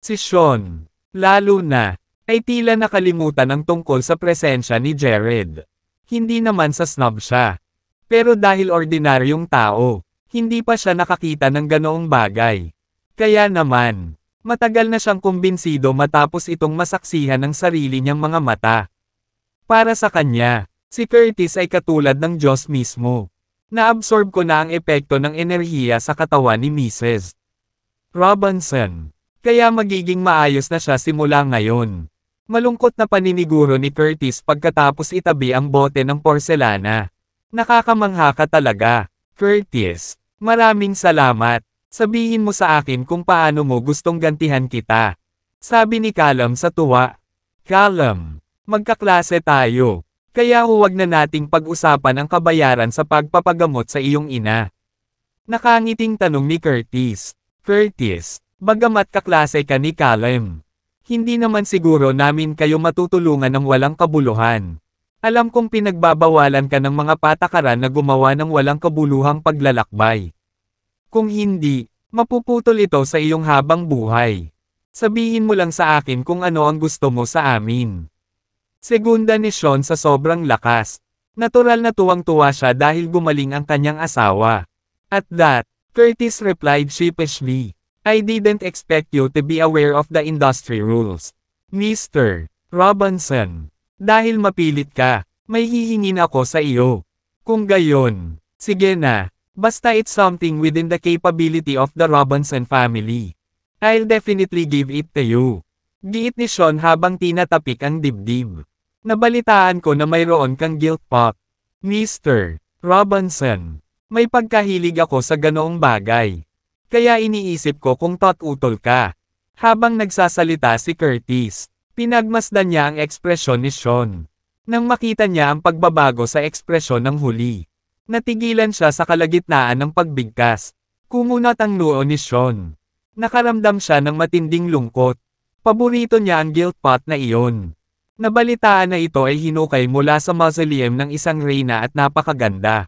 Si Sean, lalo na, ay tila nakalimutan ang tungkol sa presensya ni Jared. Hindi naman sa snob siya. Pero dahil ordinaryong tao, hindi pa siya nakakita ng ganoong bagay. Kaya naman, matagal na siyang kumbinsido matapos itong masaksihan ng sarili niyang mga mata. Para sa kanya, si Curtis ay katulad ng Diyos mismo. Naabsorb ko na ang epekto ng enerhiya sa katawan ni Mrs. Robinson. Kaya magiging maayos na siya simula ngayon. Malungkot na paniniguro ni Curtis pagkatapos itabi ang bote ng porselana. Nakakamangha ka talaga, Curtis. Maraming salamat. Sabihin mo sa akin kung paano mo gustong gantihan kita. Sabi ni Callum sa tuwa. Callum, magkaklase tayo. Kaya huwag na nating pag-usapan ang kabayaran sa pagpapagamot sa iyong ina. Nakangiting tanong ni Curtis. Curtis, bagamat kaklase ka ni Callum, hindi naman siguro namin kayo matutulungan ng walang kabuluhan. Alam kong pinagbabawalan ka ng mga patakaran na gumawa ng walang kabuluhang paglalakbay. Kung hindi, mapuputol ito sa iyong habang buhay. Sabihin mo lang sa akin kung ano ang gusto mo sa amin. Segunda ni Sean sa sobrang lakas. Natural na tuwang-tuwa siya dahil gumaling ang kanyang asawa. At that, Curtis replied sheepishly, I didn't expect you to be aware of the industry rules. Mr. Robinson, dahil mapilit ka, may hihingin ako sa iyo. Kung gayon, sige na, basta it's something within the capability of the Robinson family. I'll definitely give it to you. Giit ni Sean habang tinatapik ang dibdib. Nabalitaan ko na mayroon kang guilt pot. Mr. Robinson, may pagkahilig ako sa ganoong bagay. Kaya iniisip ko kung tot-utol ka. Habang nagsasalita si Curtis, pinagmasdan niya ang ekspresyon ni Sean. Nang makita niya ang pagbabago sa ekspresyon ng huli, natigilan siya sa kalagitnaan ng pagbigkas. Kumunat ang noo ni Sean. Nakaramdam siya ng matinding lungkot. Paborito niya ang guilt pot na iyon. Nabalitaan na ito ay hinukay mula sa mausoleum ng isang reyna at napakaganda.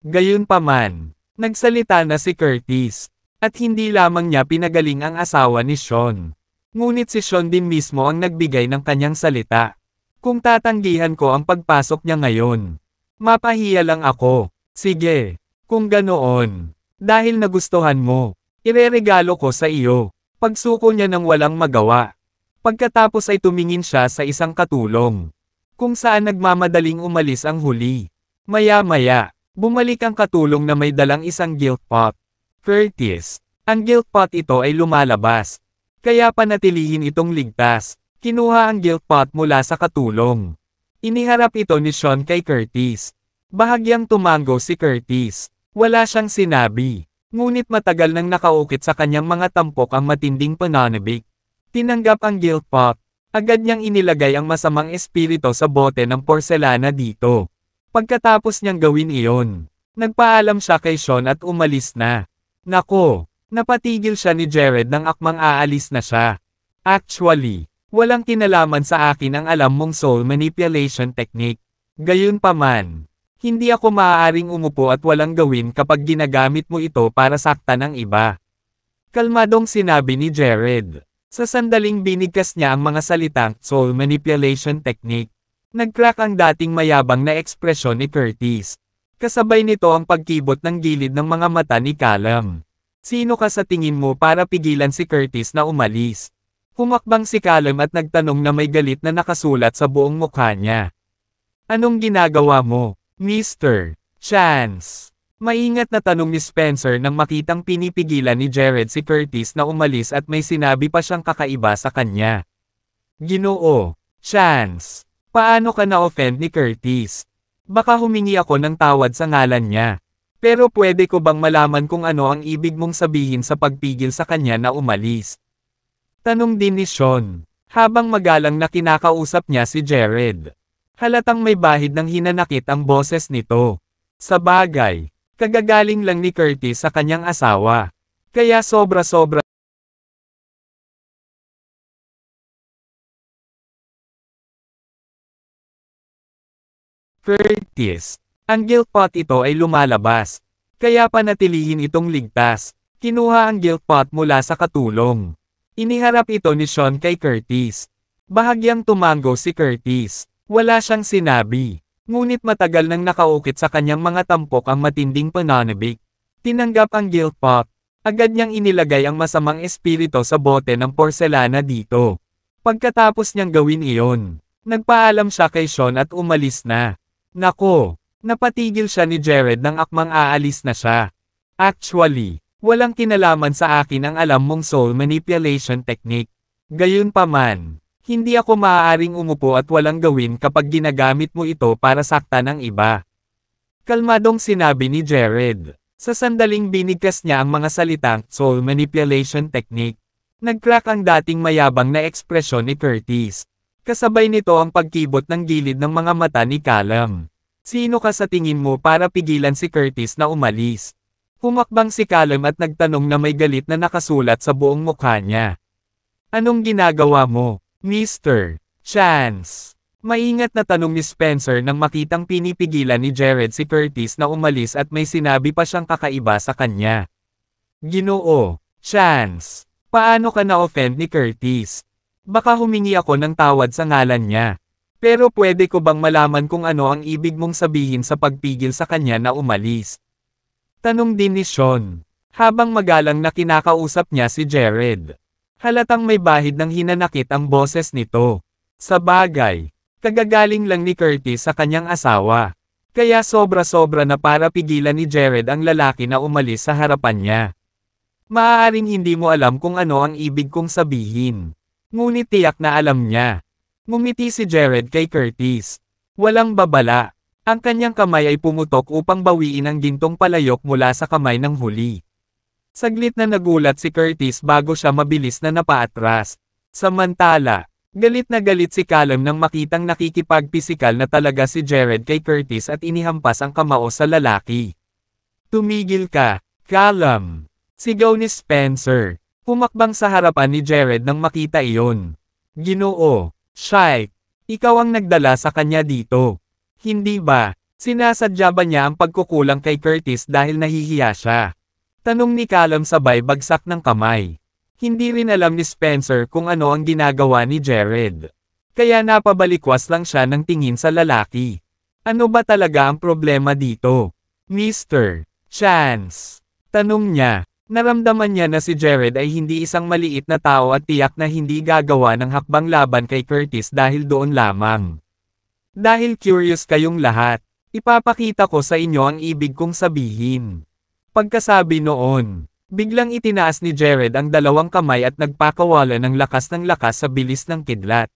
Gayunpaman, nagsalita na si Curtis, at hindi lamang niya pinagaling ang asawa ni Sean. Ngunit si Sean din mismo ang nagbigay ng kanyang salita. Kung tatanggihan ko ang pagpasok niya ngayon, mapahiya lang ako. Sige, kung ganoon, dahil nagustuhan mo, ireregalo ko sa iyo. Pagsuko niya ng walang magawa. Pagkatapos ay tumingin siya sa isang katulong, kung saan nagmamadaling umalis ang huli. Maya-maya, bumalik ang katulong na may dalang isang guilt pot. Curtis, ang guilt pot ito ay lumalabas. Kaya panatilihin itong ligtas. Kinuha ang guilt pot mula sa katulong. Iniharap ito ni Sean kay Curtis. Bahagyang tumango si Curtis. Wala siyang sinabi. Ngunit matagal nang nakaukit sa kanyang mga tampok ang matinding pananabik. Tinanggap ang guilt pot. Agad niyang inilagay ang masamang espiritu sa bote ng porselana dito. Pagkatapos niyang gawin iyon, nagpaalam siya kay Sean at umalis na. Nako, napatigil siya ni Jared nang akmang aalis na siya. Actually, walang kinalaman sa akin ang alam mong soul manipulation technique. Gayunpaman, hindi ako maaaring umupo at walang gawin kapag ginagamit mo ito para saktan ang iba. Kalmadong sinabi ni Jared. Sa sandaling binigkas niya ang mga salitang soul manipulation technique. Nag-crack ang dating mayabang na ekspresyon ni Curtis. Kasabay nito ang pagkibot ng gilid ng mga mata ni Callum. Sino ka sa tingin mo para pigilan si Curtis na umalis? Humakbang si Callum at nagtanong na may galit na nakasulat sa buong mukha niya. Anong ginagawa mo, Mr. Chance? Maingat na tanong ni Spencer nang makitang pinipigilan ni Jared si Curtis na umalis at may sinabi pa siyang kakaiba sa kanya. Ginoo, Chance, paano ka na-offend ni Curtis? Baka humingi ako ng tawad sa ngalan niya. Pero pwede ko bang malaman kung ano ang ibig mong sabihin sa pagpigil sa kanya na umalis? Tanong din ni Sean, habang magalang na kinakausap niya si Jared. Halatang may bahid ng hinanakit ang boses nito. Sa bagay, kagagaling lang ni Curtis sa kanyang asawa. Kaya sobra-sobra. Curtis, ang guilt pot ito ay lumalabas. Kaya panatilihin itong ligtas. Kinuha ang guilt pot mula sa katulong. Iniharap ito ni Sean kay Curtis. Bahagyang tumango si Curtis. Wala siyang sinabi. Ngunit matagal nang nakaukit sa kanyang mga tampok ang matinding pananabik. Tinanggap ang guilt pot. Agad niyang inilagay ang masamang espiritu sa bote ng porselana dito. Pagkatapos niyang gawin iyon, nagpaalam siya kay Sean at umalis na. Nako, Napatigil siya ni Jared nang akmang aalis na siya. Actually, walang kinalaman sa akin ang alam mong soul manipulation technique. Gayunpaman, hindi ako maaaring umupo at walang gawin kapag ginagamit mo ito para saktan ang iba. Kalmadong sinabi ni Jared. Sa sandaling binigkas niya ang mga salitang soul manipulation technique. Nag-crack ang dating mayabang na ekspresyon ni Curtis. Kasabay nito ang pagkibot ng gilid ng mga mata ni Callum. Sino ka sa tingin mo para pigilan si Curtis na umalis? Humakbang si Callum at nagtanong na may galit na nakasulat sa buong mukha niya. Anong ginagawa mo, Mr. Chance? Maingat na tanong ni Spencer nang makitang pinipigilan ni Jared si Curtis na umalis at may sinabi pa siyang kakaiba sa kanya. Ginoo, Chance, paano ka na-offend ni Curtis? Baka humingi ako ng tawad sa ngalan niya. Pero pwede ko bang malaman kung ano ang ibig mong sabihin sa pagpigil sa kanya na umalis? Tanong din ni Sean, habang magalang na kinakausap niya si Jared. Halatang may bahid ng hinanakit ang boses nito. Sa bagay, kagagaling lang ni Curtis sa kanyang asawa. Kaya sobra-sobra na para pigilan ni Jared ang lalaki na umalis sa harapan niya. Maaaring hindi mo alam kung ano ang ibig kong sabihin. Ngunit tiyak na alam niya. Ngumiti si Jared kay Curtis. Walang babala. Ang kanyang kamay ay pumutok upang bawiin ang gintong palayok mula sa kamay ng huli. Saglit na nagulat si Curtis bago siya mabilis na napaatras. Samantala, galit na galit si Callum nang makitang nakikipagpisikal na talaga si Jared kay Curtis at inihampas ang kamao sa lalaki. Tumigil ka, Callum! Sigaw ni Spencer. Humakbang sa harapan ni Jared nang makita iyon. Ginoo, Shike, ikaw ang nagdala sa kanya dito. Hindi ba, sinasadya ba niya ang pagkukulang kay Curtis dahil nahihiya siya? Tanong ni Callum sabay bagsak ng kamay. Hindi rin alam ni Spencer kung ano ang ginagawa ni Jared. Kaya napabalikwas lang siya ng tingin sa lalaki. Ano ba talaga ang problema dito? Mr. Chance? Tanong niya. Naramdaman niya na si Jared ay hindi isang maliit na tao at tiyak na hindi gagawa ng hakbang laban kay Curtis dahil doon lamang. Dahil curious kayong lahat, ipapakita ko sa inyo ang ibig kong sabihin. Pagkasabi noon, biglang itinaas ni Jared ang dalawang kamay at nagpakawala ng lakas sa bilis ng kidlat.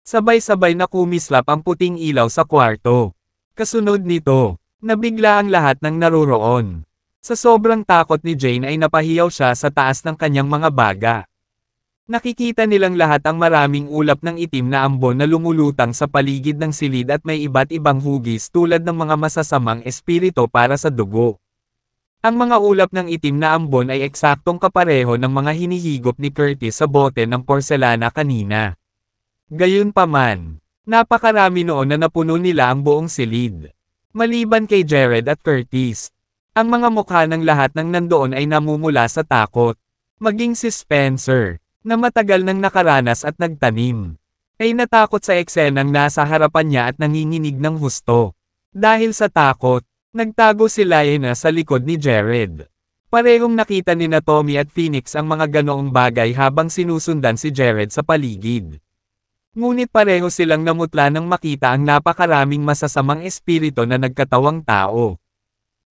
Sabay-sabay na kumislap ang puting ilaw sa kwarto. Kasunod nito, nabigla ang lahat ng naroroon. Sa sobrang takot ni Jane ay napahiyaw siya sa taas ng kanyang mga baga. Nakikita nilang lahat ang maraming ulap ng itim na ambon na lumulutang sa paligid ng silid at may iba't ibang hugis tulad ng mga masasamang espiritu para sa dugo. Ang mga ulap ng itim na ambon ay eksaktong kapareho ng mga hinihigop ni Curtis sa bote ng porselana kanina. Gayunpaman, napakarami noon na napuno nila ang buong silid. Maliban kay Jared at Curtis. Ang mga mukha ng lahat ng nandoon ay namumula sa takot. Maging si Spencer, na matagal nang nakaranas at nagtanim, ay natakot sa eksenang nasa harapan niya at nanginginig ng husto. Dahil sa takot, nagtago si Lyanna sa likod ni Jared. Parehong nakita ni Tommy at Phoenix ang mga ganoong bagay habang sinusundan si Jared sa paligid. Ngunit pareho silang namutla nang makita ang napakaraming masasamang espiritu na nagkatawang tao.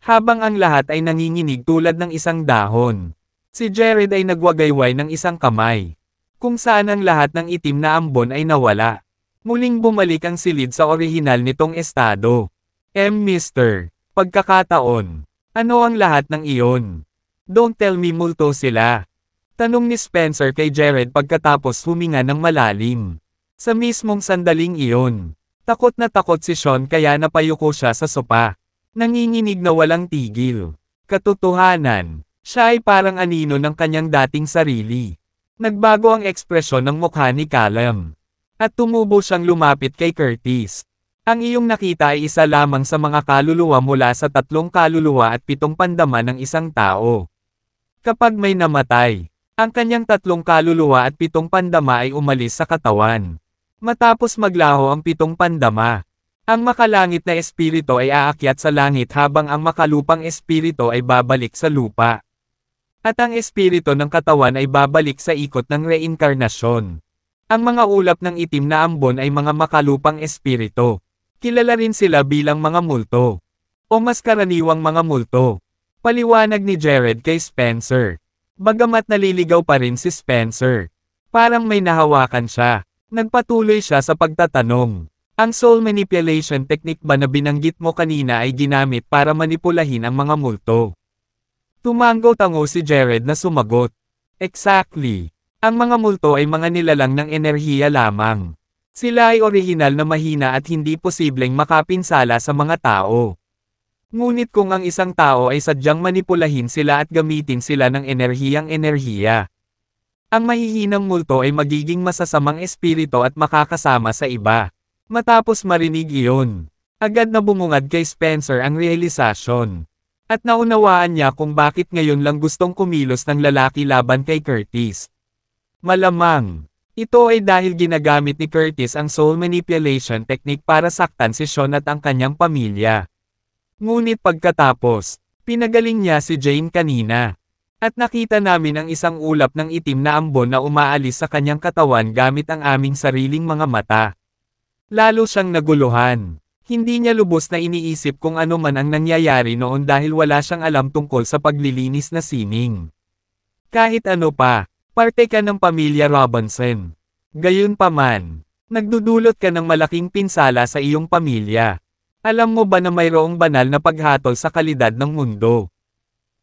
Habang ang lahat ay nanginginig tulad ng isang dahon. Si Jared ay nagwagayway ng isang kamay. Kung saan ang lahat ng itim na ambon ay nawala. Muling bumalik ang silid sa orihinal nitong estado. Mr. Pagkakataon. Ano ang lahat ng iyon? Don't tell me multo sila. Tanong ni Spencer kay Jared pagkatapos huminga ng malalim. Sa mismong sandaling iyon. Takot na takot si Sean kaya napayuko siya sa sopa. Nanginginig na walang tigil. Katotohanan, siya ay parang anino ng kanyang dating sarili. Nagbago ang ekspresyon ng mukha ni Callum. At tumubo siyang lumapit kay Curtis. Ang iyong nakita ay isa lamang sa mga kaluluwa mula sa 3 kaluluwa at 7 pandama ng isang tao. Kapag may namatay, ang kanyang 3 kaluluwa at 7 pandama ay umalis sa katawan. Matapos maglaho ang 7 pandama, ang makalangit na espiritu ay aakyat sa langit habang ang makalupang espiritu ay babalik sa lupa. At ang espiritu ng katawan ay babalik sa ikot ng reinkarnasyon. Ang mga ulap ng itim na ambon ay mga makalupang espiritu. Kilala rin sila bilang mga multo. O mas karaniwang mga multo. Paliwanag ni Jared kay Spencer. Bagamat naliligaw pa rin si Spencer. Parang may nahawakan siya. Nagpatuloy siya sa pagtatanong. Ang soul manipulation technique ba na binanggit mo kanina ay ginamit para manipulahin ang mga multo? Tumango-tango si Jared na sumagot. Exactly. Ang mga multo ay mga nilalang ng enerhiya lamang. Sila ay orihinal na mahina at hindi posibleng makapinsala sa mga tao. Ngunit kung ang isang tao ay sadyang manipulahin sila at gamitin sila ng enerhiyang enerhiya, ang mahihinang multo ay magiging masasamang espiritu at makakasama sa iba. Matapos marinig iyon, agad na bumungad kay Spencer ang realisasyon. At naunawaan niya kung bakit ngayon lang gustong kumilos ng lalaki laban kay Curtis. Malamang, ito ay dahil ginagamit ni Curtis ang soul manipulation technique para saktan si Sean at ang kanyang pamilya. Ngunit pagkatapos, pinagaling niya si Jane kanina. At nakita namin ang isang ulap ng itim na ambon na umaalis sa kanyang katawan gamit ang aming sariling mga mata. Lalo siyang naguluhan. Hindi niya lubos na iniisip kung ano man ang nangyayari noon dahil wala siyang alam tungkol sa paglilinis na sining. Kahit ano pa, parte ka ng pamilya Robinson. Gayunpaman, nagdudulot ka ng malaking pinsala sa iyong pamilya. Alam mo ba na mayroong banal na paghatol sa kalidad ng mundo?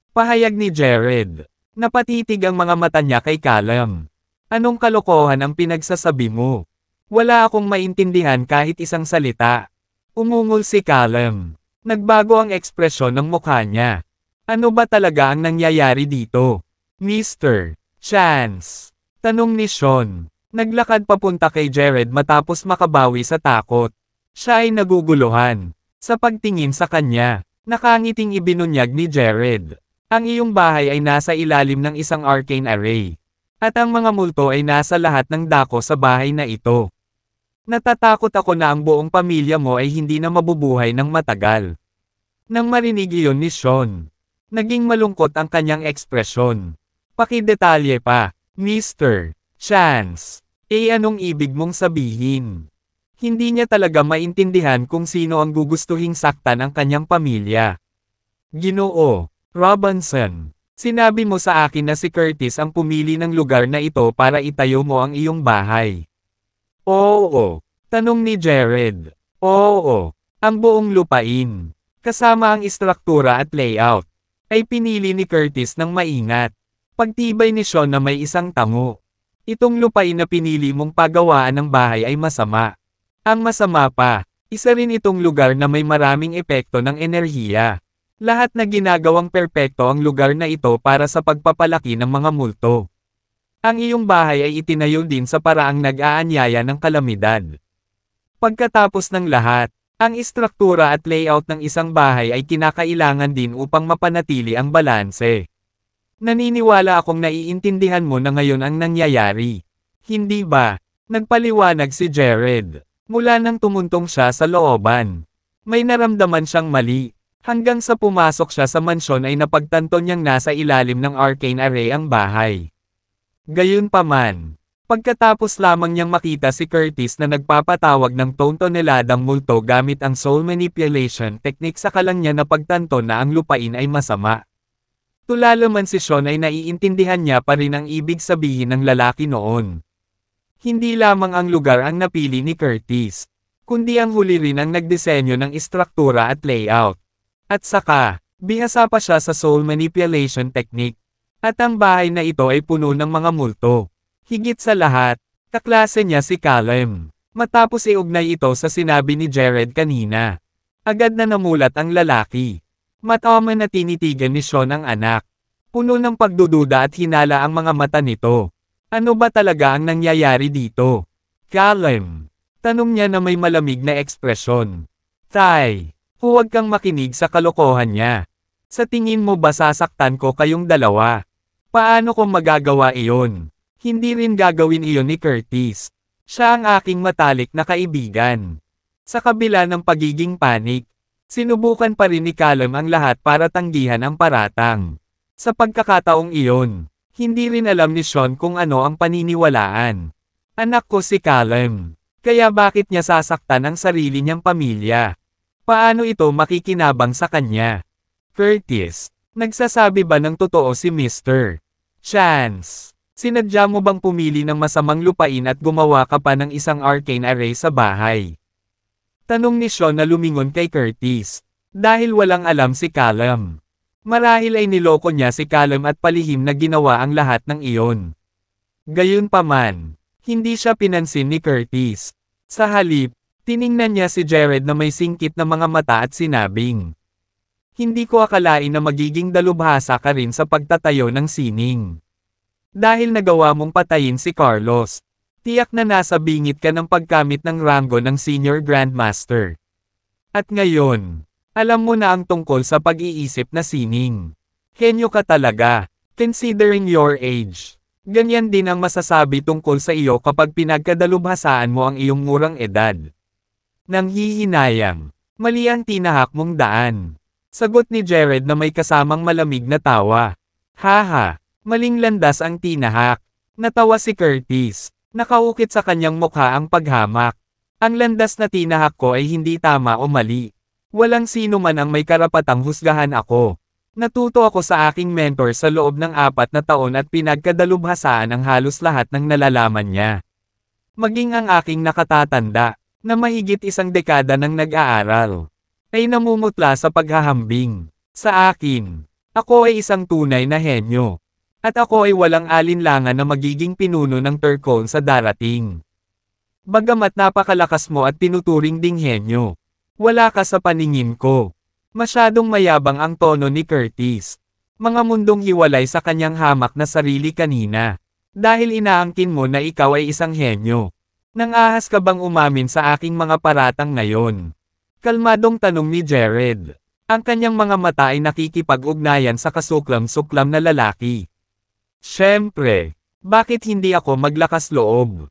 Pahayag ni Jared. Napatitig ang mga mata niya kay Callum. Anong kalokohan ang pinagsasabi mo? Wala akong maintindihan kahit isang salita. Umungol si Callum. Nagbago ang ekspresyon ng mukha niya. Ano ba talaga ang nangyayari dito? Mr. Chance. Tanong ni Sean. Naglakad papunta kay Jared matapos makabawi sa takot. Siya ay naguguluhan. Sa pagtingin sa kanya, nakangiting ibinunyag ni Jared. Ang iyong bahay ay nasa ilalim ng isang arcane array. At ang mga multo ay nasa lahat ng dako sa bahay na ito. Natatakot ako na ang buong pamilya mo ay hindi na mabubuhay ng matagal. Nang marinig iyon ni Sean, naging malungkot ang kanyang ekspresyon. Pakidetalye pa, Mr. Chance. Anong ibig mong sabihin? Hindi niya talaga maintindihan kung sino ang gugustuhing saktan ang kanyang pamilya. Ginoo, Robinson, sinabi mo sa akin na si Curtis ang pumili ng lugar na ito para itayo mo ang iyong bahay. Oo, tanong ni Jared. Oo, ang buong lupain, kasama ang istruktura at layout, ay pinili ni Curtis ng maingat. Pagtibay ni Sean na may isang tango. Itong lupain na pinili mong pagawaan ng bahay ay masama. Ang masama pa, isa rin itong lugar na may maraming epekto ng enerhiya. Lahat na ginagawang perpekto ang lugar na ito para sa pagpapalaki ng mga multo. Ang iyong bahay ay itinayo din sa paraang nag-aanyaya ng kalamidad. Pagkatapos ng lahat, ang istruktura at layout ng isang bahay ay kinakailangan din upang mapanatili ang balanse. Naniniwala akong naiintindihan mo na ngayon ang nangyayari. Hindi ba? Nagpaliwanag si Jared. Mula nang tumuntong siya sa looban. May naramdaman siyang mali. Hanggang sa pumasok siya sa mansyon ay napagtanto niyang nasa ilalim ng arcane array ang bahay. Gayunpaman, pagkatapos lamang niyang makita si Curtis na nagpapatawag ng tontoneladang multo gamit ang soul manipulation technique saka lang niya napagtanto na ang lupain ay masama. Tulala man si Sean ay naiintindihan niya pa rin ang ibig sabihin ng lalaki noon. Hindi lamang ang lugar ang napili ni Curtis, kundi ang huli rin ang nagdisenyo ng istruktura at layout. At saka, bihasa pa siya sa soul manipulation technique. At ang bahay na ito ay puno ng mga multo. Higit sa lahat, kaklase niya si Callum. Matapos iugnay ito sa sinabi ni Jared kanina. Agad na namulat ang lalaki. Matawa na tinitigan ni Sean ang anak. Puno ng pagdududa at hinala ang mga mata nito. Ano ba talaga ang nangyayari dito? Callum. Tanong niya na may malamig na ekspresyon. Tay, huwag kang makinig sa kalokohan niya. Sa tingin mo ba sasaktan ko kayong dalawa? Paano ko magagawa iyon? Hindi rin gagawin iyon ni Curtis. Siya ang aking matalik na kaibigan. Sa kabila ng pagiging panik, sinubukan pa rin ni Callum ang lahat para tanggihan ang paratang. Sa pagkakataong iyon, hindi rin alam ni Sean kung ano ang paniniwalaan. Anak ko si Callum. Kaya bakit niya sasaktan ang sarili niyang pamilya? Paano ito makikinabang sa kanya? Curtis, nagsasabi ba ng totoo si Mr. Chance? Sinadya mo bang pumili ng masamang lupain at gumawa ka pa ng isang arcane array sa bahay? Tanong ni Sean na lumingon kay Curtis. Dahil walang alam si Callum. Marahil ay niloko niya si Callum at palihim na ginawa ang lahat ng iyon. Gayunpaman, hindi siya pinansin ni Curtis. Sa halip, tiningnan niya si Jared na may singkit na mga mata at sinabing, "Hindi ko akalain na magiging dalubhasa ka rin sa pagtatayo ng sining. Dahil nagawa mong patayin si Carlos, tiyak na nasa bingit ka ng pagkamit ng ranggo ng Senior Grandmaster. At ngayon, alam mo na ang tungkol sa pag-iisip na sining. Henyo ka talaga, considering your age. Ganyan din ang masasabi tungkol sa iyo kapag pinagkadalubhasaan mo ang iyong murang edad." Nang hihinayang, mali ang tinahak mong daan. Sagot ni Jared na may kasamang malamig na tawa. Haha, maling landas ang tinahak. Natawa si Curtis. Nakaukit sa kanyang mukha ang paghamak. Ang landas na tinahak ko ay hindi tama o mali. Walang sino man ang may karapatang husgahan ako. Natuto ako sa aking mentor sa loob ng 4 na taon at pinagkadalubhasaan ang halos lahat ng nalalaman niya. Maging ang aking nakatatanda, na mahigit 1 dekada nang nag-aaral, ay namumutla sa paghahambing. Sa akin, ako ay isang tunay na henyo. At ako ay walang alinlangan na magiging pinuno ng Turcone sa darating. Bagamat napakalakas mo at tinuturing ding henyo, wala ka sa paningin ko. Masyadong mayabang ang tono ni Curtis. Mga mundong hiwalay sa kanyang hamak na sarili kanina. Dahil inaangkin mo na ikaw ay isang henyo. Nang-ahas ka bang umamin sa aking mga paratang ngayon? Kalmadong tanong ni Jared. Ang kanyang mga mata ay nakikipag-ugnayan sa kasuklam-suklam na lalaki. Siyempre, bakit hindi ako maglakas loob?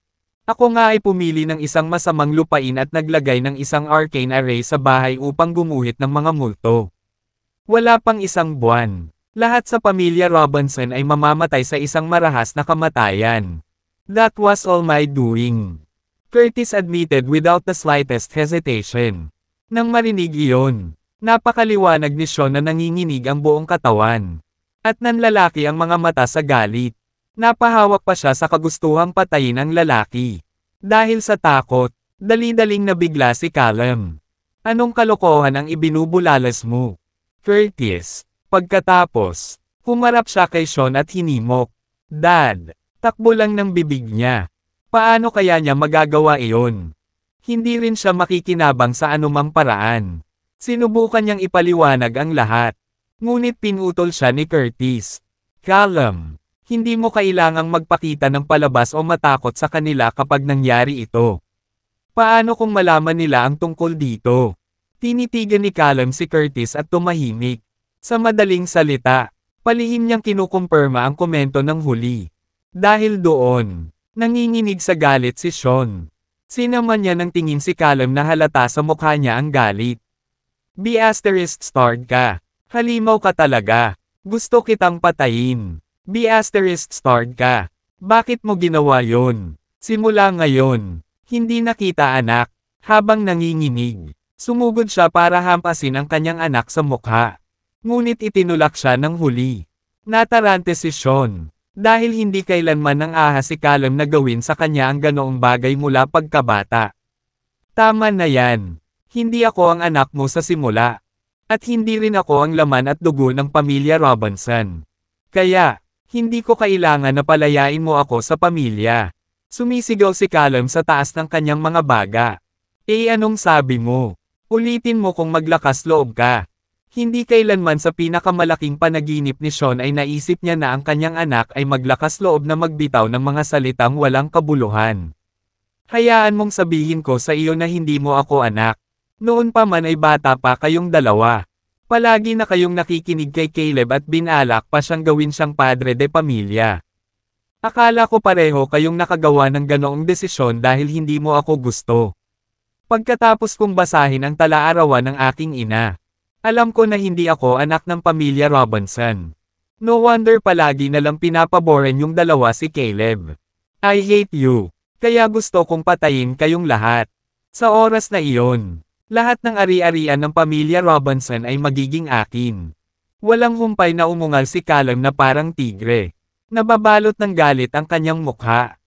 Ako nga ay pumili ng isang masamang lupain at naglagay ng isang arcane array sa bahay upang gumuhit ng mga multo. Wala pang 1 buwan. Lahat sa pamilya Robinson ay mamamatay sa isang marahas na kamatayan. That was all my doing. Curtis admitted without the slightest hesitation. Nang marinig iyon, napakaliwanag ni Sean na nanginginig ang buong katawan. At nanlalaki ang mga mata sa galit. Napahawak pa siya sa kagustuhang patayin ang lalaki. Dahil sa takot, dali-daling nabigla si Callum. Anong kalokohan ang ibinubulalas mo? Curtis. Pagkatapos, humarap siya kay Sean at hinimok. Dad, takbo lang ng bibig niya. Paano kaya niya magagawa iyon? Hindi rin siya makikinabang sa anumang paraan. Sinubukan niyang ipaliwanag ang lahat. Ngunit pinutol siya ni Curtis. Callum. Hindi mo kailangang magpakita ng palabas o matakot sa kanila kapag nangyari ito. Paano kung malaman nila ang tungkol dito? Tinitigan ni Callum si Curtis at tumahimik. Sa madaling salita, palihim niyang kinukumpirma ang komento ng huli. Dahil doon, nanginginig sa galit si Sean. Sinaman niya ng tingin si Callum na halata sa mukha niya ang galit. B*****starred ka. Halimaw ka talaga. Gusto kitang patayin. B*****starred ka. Bakit mo ginawa yon? Simula ngayon, hindi nakita anak. Habang nanginginig, sumugod siya para hampasin ang kanyang anak sa mukha. Ngunit itinulak siya ng huli. Natarante si Sean. Dahil hindi kailanman nang ahas si Callum na gawin sa kanya ang ganoong bagay mula pagkabata. Tama na yan. Hindi ako ang anak mo sa simula. At hindi rin ako ang laman at dugo ng pamilya Robinson. Kaya, hindi ko kailangan na palayain mo ako sa pamilya. Sumisigaw si Callum sa taas ng kanyang mga baga. Anong sabi mo? Ulitin mo kung maglakas loob ka. Hindi kailanman sa pinakamalaking panaginip ni Sean ay naisip niya na ang kanyang anak ay maglakas loob na magbitaw ng mga salitang walang kabuluhan. Hayaan mong sabihin ko sa iyo na hindi mo ako anak. Noon pa man ay bata pa kayong dalawa. Palagi na kayong nakikinig kay Caleb at binalak pa siyang gawin siyang padre de pamilya. Akala ko pareho kayong nakagawa ng ganoong desisyon dahil hindi mo ako gusto. Pagkatapos kong basahin ang tala-arawan ng aking ina, alam ko na hindi ako anak ng pamilya Robinson. No wonder palagi na lang pinapaboren yung dalawa si Caleb. I hate you. Kaya gusto kong patayin kayong lahat. Sa oras na iyon, lahat ng ari-arian ng pamilya Robinson ay magiging akin. Walang humpay na umungal si Callum na parang tigre. Nababalot ng galit ang kanyang mukha.